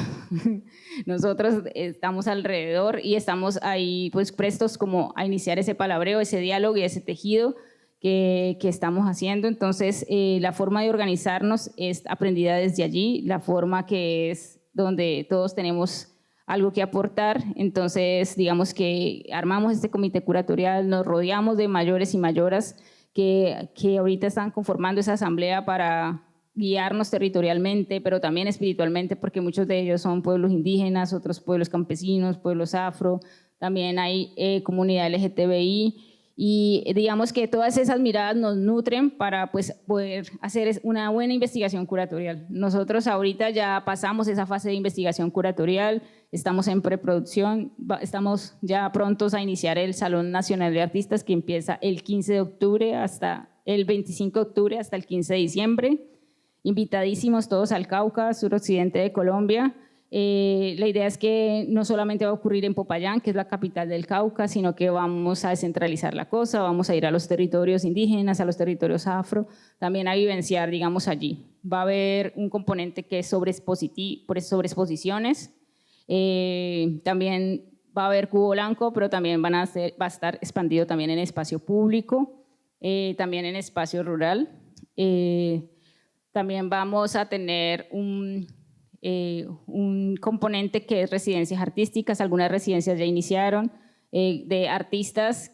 Nosotros estamos alrededor y estamos ahí pues prestos como a iniciar ese palabreo, ese diálogo y ese tejido que estamos haciendo. Entonces la forma de organizarnos es aprendida desde allí, la forma que es donde todos tenemos algo que aportar. Entonces digamos que armamos este comité curatorial, nos rodeamos de mayores y mayoras que ahorita están conformando esa asamblea para guiarnos territorialmente, pero también espiritualmente, porque muchos de ellos son pueblos indígenas, otros pueblos campesinos, pueblos afro, también hay comunidad LGTBI, y digamos que todas esas miradas nos nutren para pues, poder hacer una buena investigación curatorial. Nosotros ahorita ya pasamos esa fase de investigación curatorial, estamos en preproducción, estamos ya prontos a iniciar el Salón Nacional de Artistas que empieza el 15 de octubre hasta el 25 de octubre hasta el 15 de diciembre. Invitadísimos todos al Cauca, suroccidente de Colombia. La idea es que no solamente va a ocurrir en Popayán, que es la capital del Cauca, sino que vamos a descentralizar la cosa, vamos a ir a los territorios indígenas, a los territorios afro, también a vivenciar, digamos, allí. Va a haber un componente que es sobre exposiciones, también va a haber cubo blanco, pero también va a estar expandido también en espacio público, también en espacio rural. También vamos a tener un componente que es residencias artísticas, algunas residencias ya iniciaron, de artistas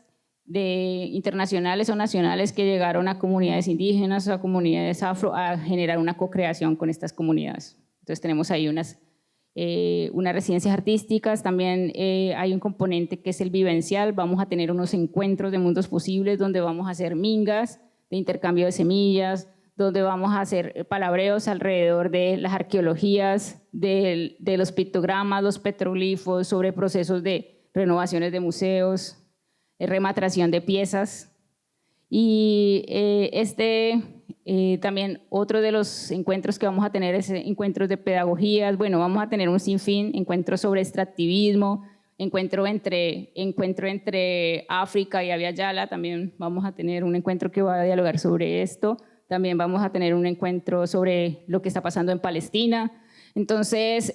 internacionales o nacionales que llegaron a comunidades indígenas o a comunidades afro a generar una co-creación con estas comunidades. Entonces tenemos ahí unas residencias artísticas, también hay un componente que es el vivencial, vamos a tener unos encuentros de mundos posibles donde vamos a hacer mingas de intercambio de semillas, donde vamos a hacer palabreos alrededor de las arqueologías, de los pictogramas, los petroglifos, sobre procesos de renovaciones de museos, rematración de piezas. Y también otro de los encuentros que vamos a tener es encuentros de pedagogías. Bueno, vamos a tener un sinfín, encuentros sobre extractivismo, encuentro entre África y Abya Yala, también vamos a tener un encuentro que va a dialogar sobre esto. También vamos a tener un encuentro sobre lo que está pasando en Palestina. Entonces,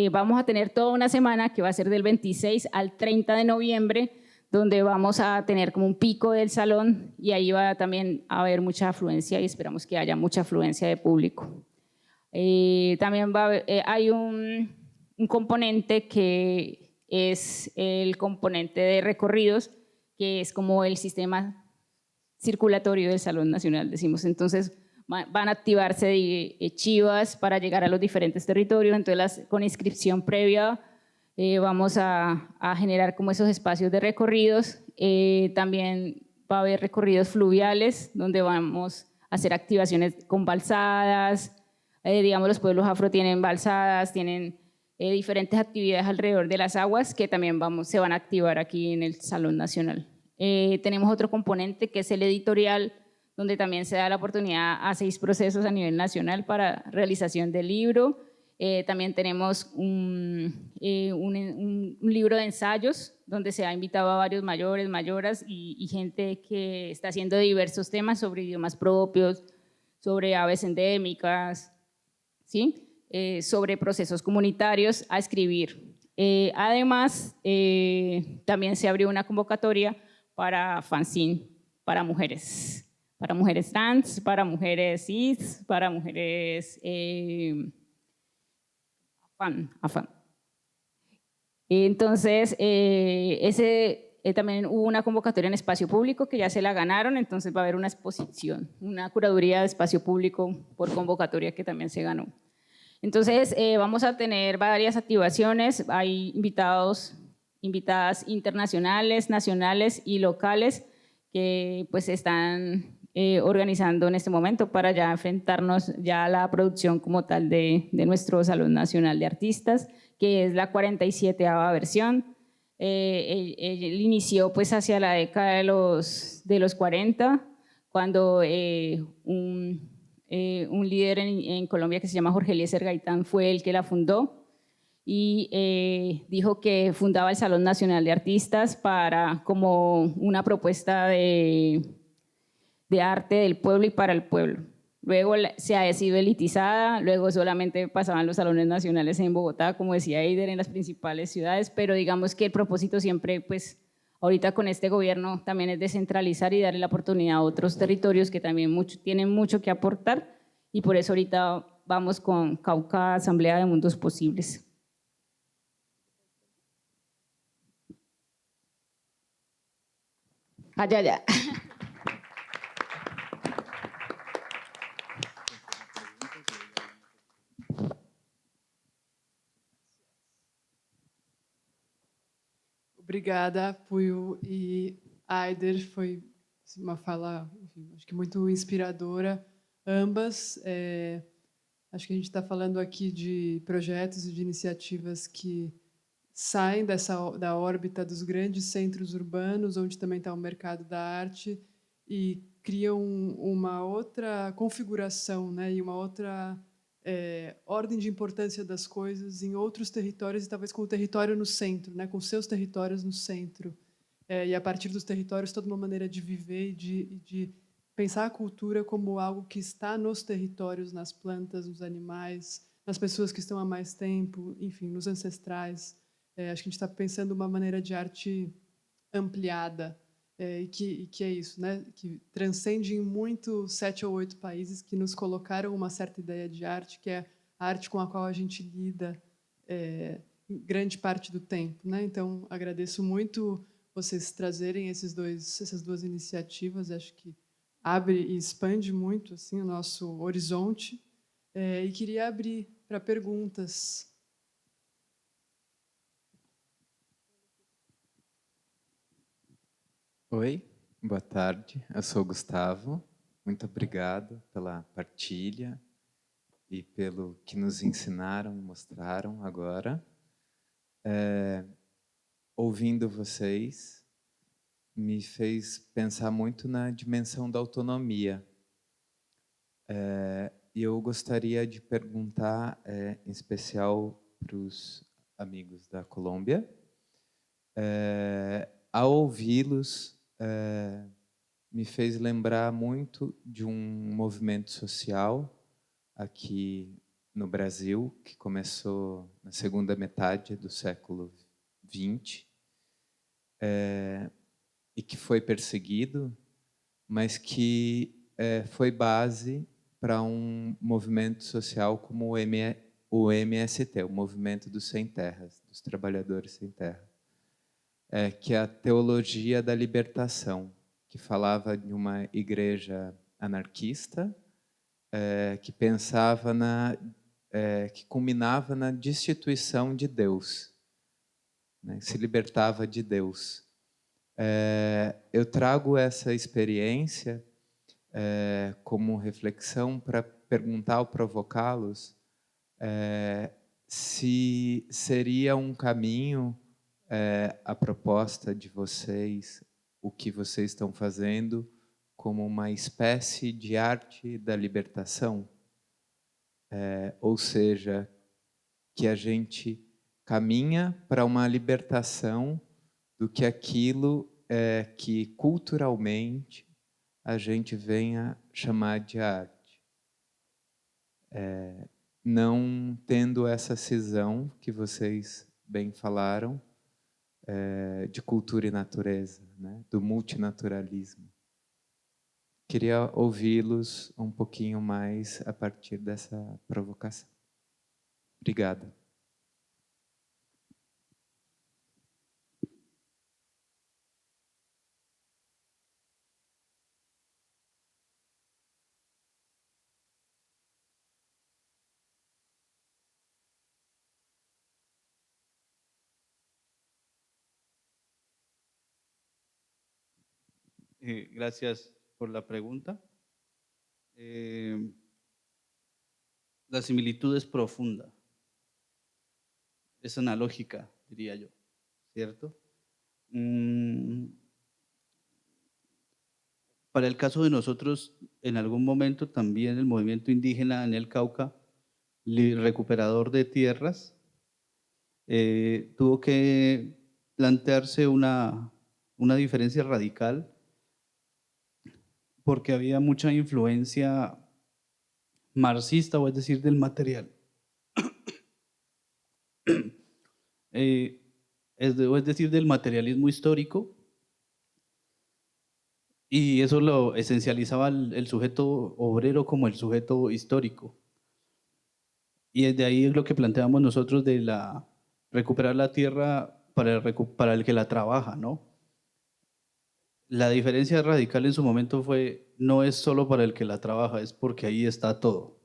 vamos a tener toda una semana que va a ser del 26 al 30 de noviembre, donde vamos a tener como un pico del salón y ahí va también a haber mucha afluencia y esperamos que haya mucha afluencia de público. También hay un componente que es el componente de recorridos, que es como el sistema circulatorio del Salón Nacional, decimos. Entonces van a activarse chivas para llegar a los diferentes territorios. Entonces con inscripción previa vamos a generar como esos espacios de recorridos. También va a haber recorridos fluviales donde vamos a hacer activaciones con balsadas. Digamos, los pueblos afro tienen balsadas, tienen diferentes actividades alrededor de las aguas que también se van a activar aquí en el Salón Nacional. Tenemos otro componente que es el editorial, donde también se da la oportunidad a 6 procesos a nivel nacional para realización del libro. También tenemos un libro de ensayos, donde se ha invitado a varios mayores, mayoras y gente que está haciendo diversos temas sobre idiomas propios, sobre aves endémicas, ¿sí? Sobre procesos comunitarios a escribir. Además, también se abrió una convocatoria para fanzine para mujeres trans, para mujeres cis, para mujeres afán. Entonces, también hubo una convocatoria en espacio público que ya se la ganaron, entonces va a haber una exposición, una curaduría de espacio público por convocatoria que también se ganó. Entonces, vamos a tener varias activaciones, hay invitadas internacionales, nacionales y locales que pues están organizando en este momento para ya enfrentarnos ya a la producción como tal de nuestro Salón Nacional de Artistas, que es la 47ª versión. Él inició pues hacia la década de los 40, cuando un líder en Colombia que se llama Jorge Eliezer Gaitán fue el que la fundó y dijo que fundaba el Salón Nacional de Artistas como una propuesta de arte del pueblo y para el pueblo. Luego se ha sido elitizada, luego solamente pasaban los salones nacionales en Bogotá, como decía Eider, en las principales ciudades, pero digamos que el propósito siempre, pues ahorita con este gobierno también es descentralizar y darle la oportunidad a otros territorios que también tienen mucho que aportar, y por eso ahorita vamos con Cauca Asamblea de Mundos Posibles. Ya. Obrigada, Puyo e Eider. Foi uma fala, enfim, acho que muito inspiradora, ambas. Acho que a gente está falando aqui de projetos e de iniciativas que saem da órbita dos grandes centros urbanos, onde também está o mercado da arte, e criam uma outra configuração, né, e uma outra ordem de importância das coisas em outros territórios, e talvez com o território no centro, né, com seus territórios no centro. E a partir dos territórios, toda uma maneira de viver e de pensar a cultura como algo que está nos territórios, nas plantas, nos animais, nas pessoas que estão há mais tempo, enfim, nos ancestrais. Acho que a gente está pensando uma maneira de arte ampliada, e que é isso, né? Que transcende em muito 7 ou 8 países que nos colocaram uma certa ideia de arte, que é a arte com a qual a gente lida grande parte do tempo, né? Então, agradeço muito vocês trazerem essas duas iniciativas. Acho que abre e expande muito assim o nosso horizonte. E queria abrir para perguntas. Oi, boa tarde. Eu sou o Gustavo. Muito obrigado pela partilha e pelo que nos ensinaram e mostraram agora. Ouvindo vocês, me fez pensar muito na dimensão da autonomia. E eu gostaria de perguntar, em especial para os amigos da Colômbia, ao ouvi-los, me fez lembrar muito de um movimento social aqui no Brasil, que começou na segunda metade do século XX, e que foi perseguido, mas que foi base para movimento social como o MST, o Movimento dos Sem Terras, dos Trabalhadores Sem Terra, que é a teologia da libertação, que falava de uma igreja anarquista, que pensava que culminava na destituição de Deus, né? Se libertava de Deus. Eu trago essa experiência como reflexão para perguntar ou provocá-los se seria um caminho a proposta de vocês, o que vocês estão fazendo, como uma espécie de arte da libertação, ou seja, que a gente caminha para uma libertação do que aquilo que culturalmente a gente venha chamar de arte. Não tendo essa cisão que vocês bem falaram, de cultura e natureza, né? Do multinaturalismo. Queria ouvi-los um pouquinho mais a partir dessa provocação. Obrigado. Gracias por la pregunta. La similitud es profunda, es analógica, diría yo, ¿cierto? Para el caso de nosotros, en algún momento también el movimiento indígena en el Cauca, recuperador de tierras, tuvo que plantearse una diferencia radical porque había mucha influencia marxista, o es decir, del material. O es decir, del materialismo histórico, y eso lo esencializaba el sujeto obrero como el sujeto histórico. Y desde ahí es lo que planteamos nosotros de recuperar la tierra para el que la trabaja, ¿no? La diferencia radical en su momento no es solo para el que la trabaja, es porque ahí está todo.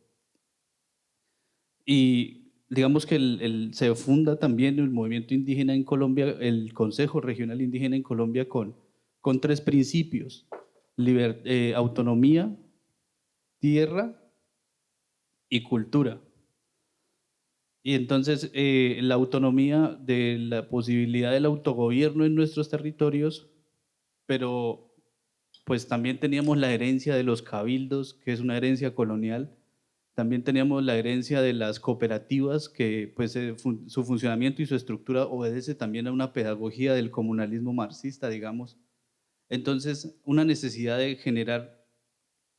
Y digamos que se funda también el movimiento indígena en Colombia, el Consejo Regional Indígena en Colombia con 3 principios: autonomía, tierra y cultura. Y entonces la autonomía de la posibilidad del autogobierno en nuestros territorios, pero pues también teníamos la herencia de los cabildos, que es una herencia colonial. También teníamos la herencia de las cooperativas, que pues su funcionamiento y su estructura obedece también a una pedagogía del comunalismo marxista, digamos. Entonces, una necesidad de generar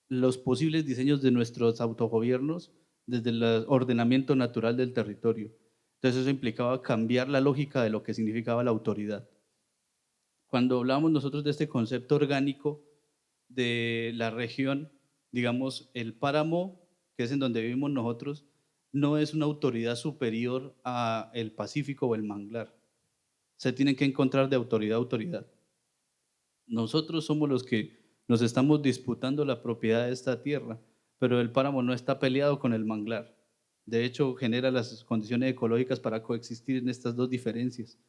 los posibles diseños de nuestros autogobiernos desde el ordenamiento natural del territorio. Entonces eso implicaba cambiar la lógica de lo que significaba la autoridad. Cuando hablamos nosotros de este concepto orgánico de la región, digamos, el páramo, que es en donde vivimos nosotros, no es una autoridad superior al Pacífico o el manglar. Se tienen que encontrar de autoridad a autoridad. Nosotros somos los que nos estamos disputando la propiedad de esta tierra, pero el páramo no está peleado con el manglar. De hecho, genera las condiciones ecológicas para coexistir en estas dos diferencias.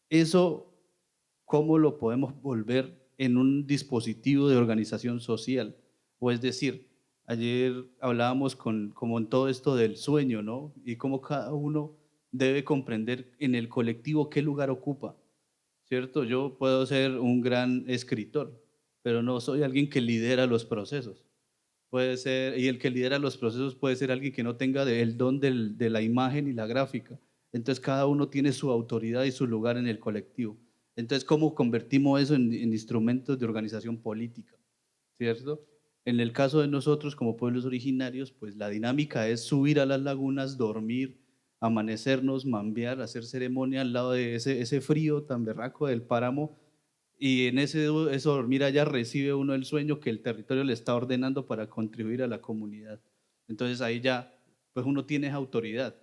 Eso, ¿cómo lo podemos volver en un dispositivo de organización social? O es decir, ayer hablábamos como en todo esto del sueño, ¿no? Y cómo cada uno debe comprender en el colectivo qué lugar ocupa, ¿cierto? Yo puedo ser un gran escritor, pero no soy alguien que lidera los procesos. Puede ser, y el que lidera los procesos puede ser alguien que no tenga el don de la imagen y la gráfica. Entonces cada uno tiene su autoridad y su lugar en el colectivo. Entonces, ¿cómo convertimos eso en instrumentos de organización política? ¿Cierto? En el caso de nosotros como pueblos originarios, pues la dinámica es subir a las lagunas, dormir, amanecernos, mambear, hacer ceremonia al lado de ese frío tan berraco del páramo, y en ese dormir allá recibe uno el sueño que el territorio le está ordenando para contribuir a la comunidad. Entonces ahí ya pues uno tiene esa autoridad,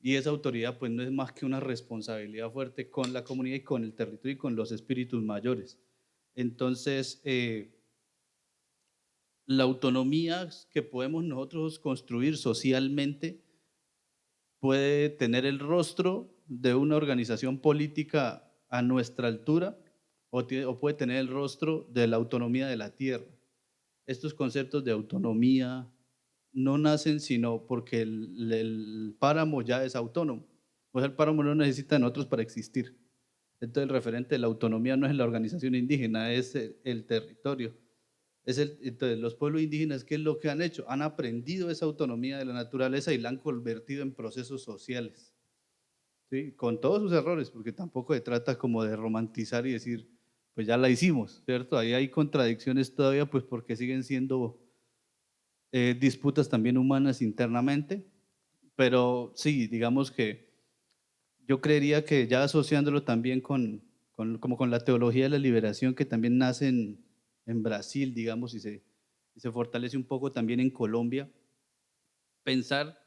y esa autoridad pues no es más que una responsabilidad fuerte con la comunidad y con el territorio y con los espíritus mayores. Entonces la autonomía que podemos nosotros construir socialmente puede tener el rostro de una organización política a nuestra altura, o puede tener el rostro de la autonomía de la tierra. Estos conceptos de autonomía no nacen sino porque el páramo ya es autónomo. O sea, el páramo no necesita de nosotros para existir. Entonces el referente de la autonomía no es la organización indígena, es el territorio. Entonces los pueblos indígenas, ¿qué es lo que han hecho? Han aprendido esa autonomía de la naturaleza y la han convertido en procesos sociales, ¿sí? Con todos sus errores, porque tampoco se trata como de romantizar y decir, pues ya la hicimos, ¿cierto? Ahí hay contradicciones todavía, pues porque siguen siendo disputas también humanas internamente, pero sí, digamos que yo creería que ya asociándolo también como con la teología de la liberación que también nace en Brasil, digamos, y se fortalece un poco también en Colombia, pensar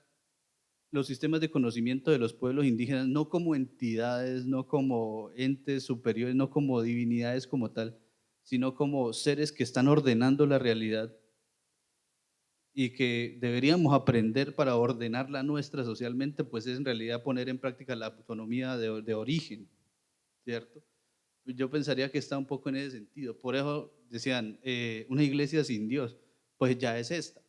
los sistemas de conocimiento de los pueblos indígenas no como entidades, no como entes superiores, no como divinidades como tal, sino como seres que están ordenando la realidad y que deberíamos aprender para ordenarla nuestra socialmente, pues es en realidad poner en práctica la autonomía de origen, ¿cierto? Yo pensaría que está un poco en ese sentido. Por eso decían, una iglesia sin Dios, pues ya es esta,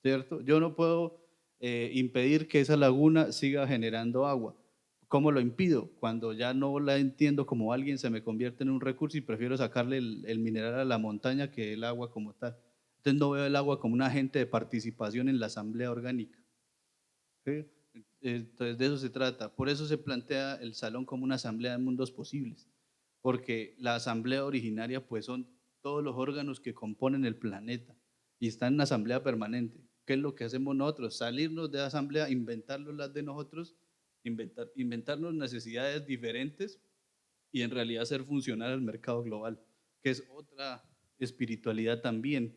¿cierto? Yo no puedo impedir que esa laguna siga generando agua. ¿Cómo lo impido? Cuando ya no la entiendo como alguien, se me convierte en un recurso y prefiero sacarle el mineral a la montaña que el agua como tal. Entonces no veo el agua como un agente de participación en la asamblea orgánica, ¿sí? Entonces de eso se trata. Por eso se plantea el salón como una asamblea de mundos posibles, porque la asamblea originaria pues son todos los órganos que componen el planeta y están en asamblea permanente. ¿Qué es lo que hacemos nosotros? Salirnos de la asamblea, inventarnos las de nosotros, inventarnos necesidades diferentes y en realidad hacer funcionar el mercado global, que es otra espiritualidad también,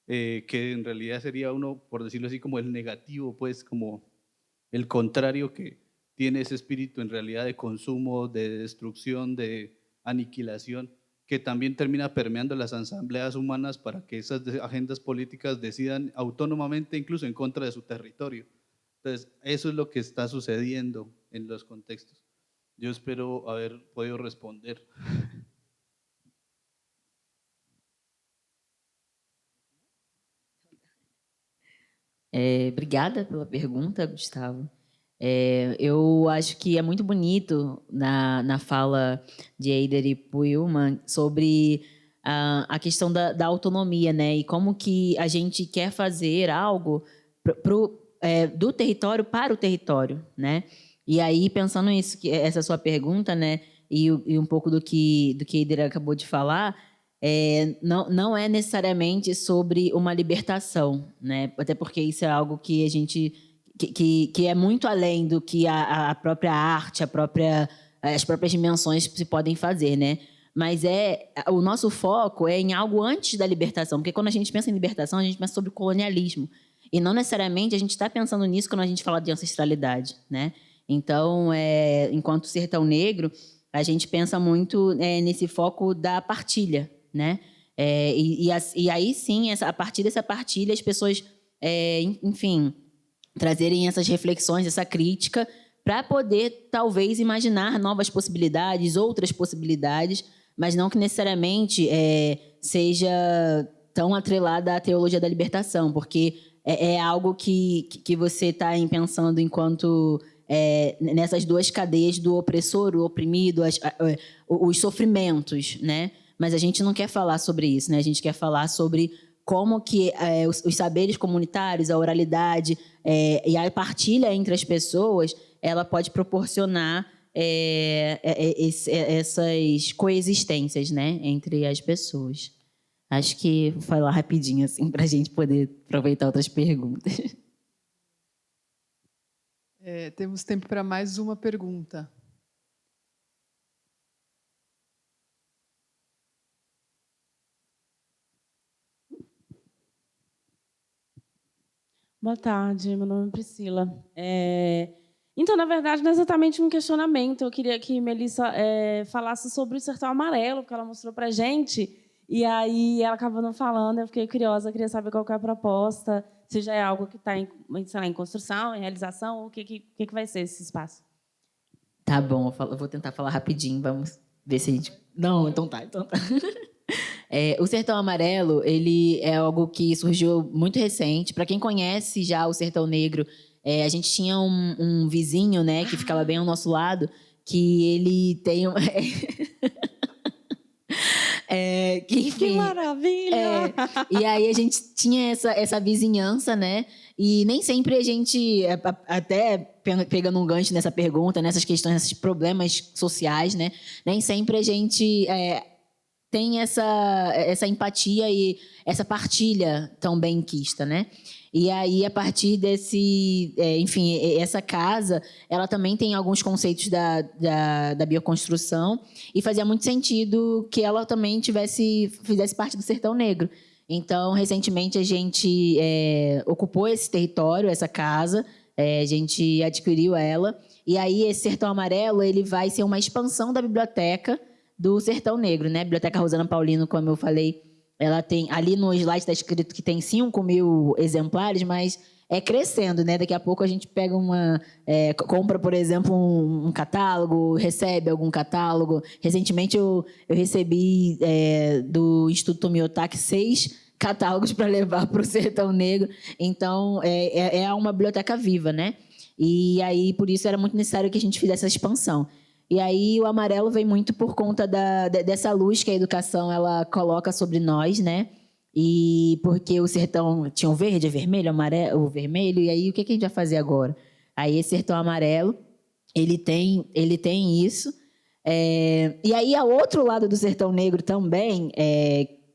que en realidad sería uno, por decirlo así, como el negativo, pues como el contrario que tiene ese espíritu en realidad de consumo, de destrucción, de aniquilación, que también termina permeando las asambleas humanas para que esas agendas políticas decidan autónomamente, incluso en contra de su territorio. Entonces, eso es lo que está sucediendo en los contextos. Yo espero haber podido responder. Obrigada pela pergunta, Gustavo. Eu acho que é muito bonito na fala de Eider e Puilman sobre a questão da autonomia, né? E como que a gente quer fazer algo do território para o território, né? E aí, pensando nisso, essa sua pergunta, né? E um pouco do que Eider acabou de falar, não é necessariamente sobre uma libertação, né? Até porque isso é algo que a gente que é muito além do que a própria arte, as próprias dimensões se podem fazer, né? Mas o nosso foco é em algo antes da libertação, porque quando a gente pensa em libertação, a gente pensa sobre colonialismo. E não necessariamente a gente está pensando nisso quando a gente fala de ancestralidade, né? Então, enquanto sertão negro, a gente pensa muito nesse foco da partilha, né? E aí sim, a partir dessa partilha, as pessoas, enfim, trazerem essas reflexões, essa crítica, para poder talvez imaginar novas possibilidades, outras possibilidades, mas não que necessariamente seja tão atrelada à teologia da libertação, porque é algo que você está pensando enquanto nessas duas cadeias do opressor, o oprimido, os sofrimentos, né? Mas a gente não quer falar sobre isso, né? A gente quer falar sobre como que os saberes comunitários, a oralidade e a partilha entre as pessoas, ela pode proporcionar essas coexistências, né, entre as pessoas. Acho que vou falar rapidinho, assim, para a gente poder aproveitar outras perguntas. Temos tempo para mais uma pergunta. Boa tarde, meu nome é Priscila. Então, na verdade, não é exatamente um questionamento. Eu queria que Melissa falasse sobre o Sertão Amarelo, que ela mostrou para a gente, e aí ela acabou não falando, eu fiquei curiosa, queria saber qual que é a proposta, se já é algo que está em construção, em realização, o que vai ser esse espaço? Tá bom, eu vou tentar falar rapidinho, vamos ver se a gente... Não, então tá. O Sertão Amarelo, ele é algo que surgiu muito recente. Para quem conhece já o Sertão Negro, a gente tinha um vizinho, né, que ficava bem ao nosso lado, que ele tem Que maravilha! E aí a gente tinha essa vizinhança, né? E nem sempre a gente, até pegando um gancho nessa pergunta, nessas questões, nesses problemas sociais, né? Nem sempre a gente tem essa empatia e essa partilha tão benquista, né? E aí, a partir desse... enfim, essa casa, ela também tem alguns conceitos da bioconstrução e fazia muito sentido que ela também fizesse parte do Sertão Negro. Então, recentemente, a gente ocupou esse território, essa casa, a gente adquiriu ela. E aí, esse Sertão Amarelo, ele vai ser uma expansão da biblioteca do Sertão Negro, né? A Biblioteca Rosana Paulino, como eu falei, ela tem, ali no slide está escrito que tem 5.000 exemplares, mas é crescendo, né? Daqui a pouco a gente pega compra, por exemplo, um catálogo, recebe algum catálogo. Recentemente eu recebi do Instituto Tomiotaki 6 catálogos para levar para o Sertão Negro. Então, é uma biblioteca viva, né? E aí, por isso, era muito necessário que a gente fizesse essa expansão. E aí o amarelo vem muito por conta dessa luz que a educação ela coloca sobre nós, né? E porque o sertão tinha o verde, o vermelho, o vermelho, e aí o que a gente vai fazer agora? Aí esse sertão amarelo, ele tem isso. E aí, ao outro lado do Sertão Negro também,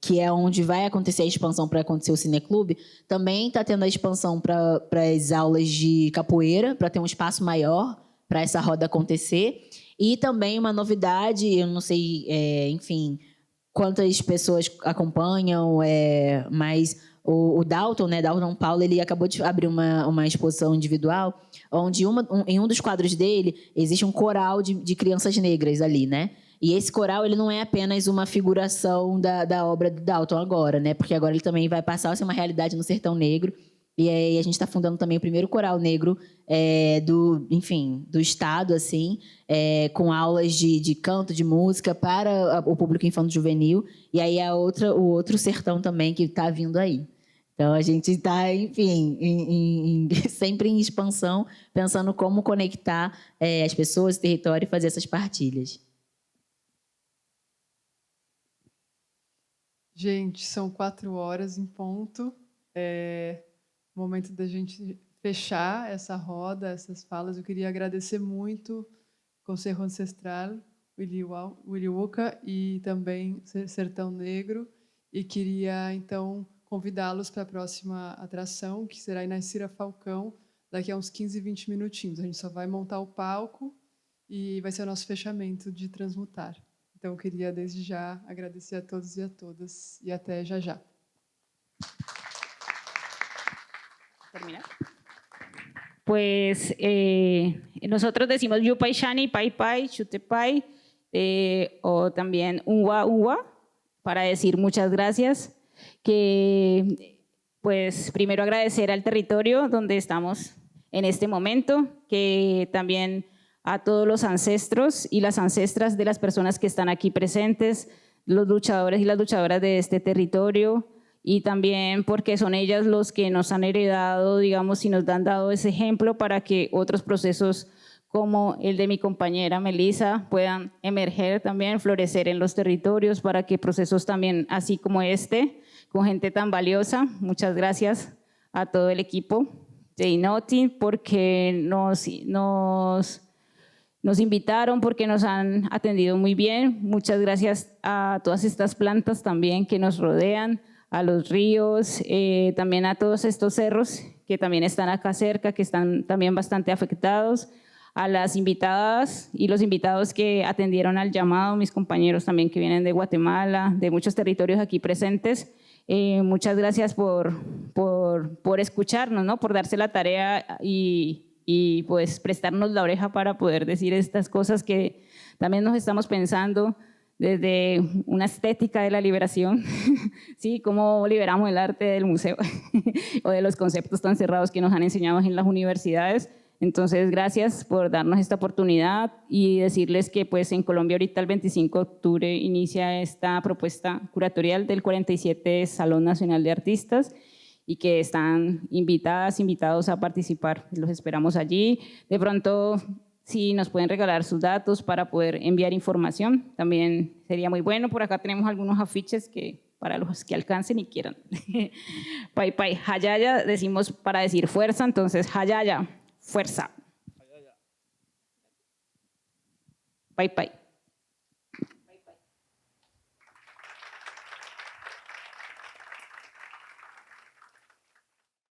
que é onde vai acontecer a expansão para acontecer o Cineclube, também está tendo a expansão para as aulas de capoeira, para ter um espaço maior para essa roda acontecer. E também uma novidade, eu não sei, enfim, quantas pessoas acompanham, mas o Dalton, né, Dalton Paulo, ele acabou de abrir uma exposição individual, onde em um dos quadros dele existe um coral de crianças negras ali, né? E esse coral ele não é apenas uma figuração da obra do Dalton agora, né? Porque agora ele também vai passar a ser uma realidade no Sertão Negro. E aí a gente está fundando também o primeiro coral negro do estado, assim, com aulas de canto, de música para o público infanto-juvenil. E aí o outro sertão também que está vindo aí. Então a gente está, enfim, sempre em expansão, pensando como conectar as pessoas, o território e fazer essas partilhas. Gente, são 4h em ponto. Momento da gente fechar essa roda, essas falas. Eu queria agradecer muito o Conselho Ancestral, Willyuca e também Sertão Negro. E queria, então, convidá-los para a próxima atração, que será em Inacira Falcão, daqui a uns 15, 20 minutinhos. A gente só vai montar o palco e vai ser o nosso fechamento de Transmutar. Então, eu queria, desde já, agradecer a todos e a todas. E até já já. ¿Terminar? Pues nosotros decimos Yupai Shani, Pai Pai, Chutepai, o también Uwa Uwa, para decir muchas gracias. Que, pues, primero agradecer al territorio donde estamos en este momento, que también a todos los ancestros y las ancestras de las personas que están aquí presentes, los luchadores y las luchadoras de este territorio, y también porque son ellas los que nos han heredado, digamos, y nos han dado ese ejemplo para que otros procesos como el de mi compañera Melissa puedan emerger también, florecer en los territorios, para que procesos también así como este, con gente tan valiosa. Muchas gracias a todo el equipo de INOTI porque nos invitaron, porque nos han atendido muy bien. Muchas gracias a todas estas plantas también que nos rodean, a los ríos, también a todos estos cerros que también están acá cerca, que están también bastante afectados, a las invitadas y los invitados que atendieron al llamado, mis compañeros también que vienen de Guatemala, de muchos territorios aquí presentes. Muchas gracias por por escucharnos, ¿no? Por darse la tarea y pues prestarnos la oreja para poder decir estas cosas que también nos estamos pensando desde una estética de la liberación, ¿sí? Cómo liberamos el arte del museo o de los conceptos tan cerrados que nos han enseñado en las universidades. Entonces, gracias por darnos esta oportunidad y decirles que pues, en Colombia ahorita el 25 de octubre inicia esta propuesta curatorial del 47 Salón Nacional de Artistas y que están invitados a participar. Los esperamos allí. De pronto, si nos pueden regalar sus datos para poder enviar información, también sería muy bueno. Por acá tenemos algunos afiches que para los que alcancen y quieran. Pai Pai, Hayaya, decimos para decir fuerza, entonces Hayaya, fuerza. Pai Pai.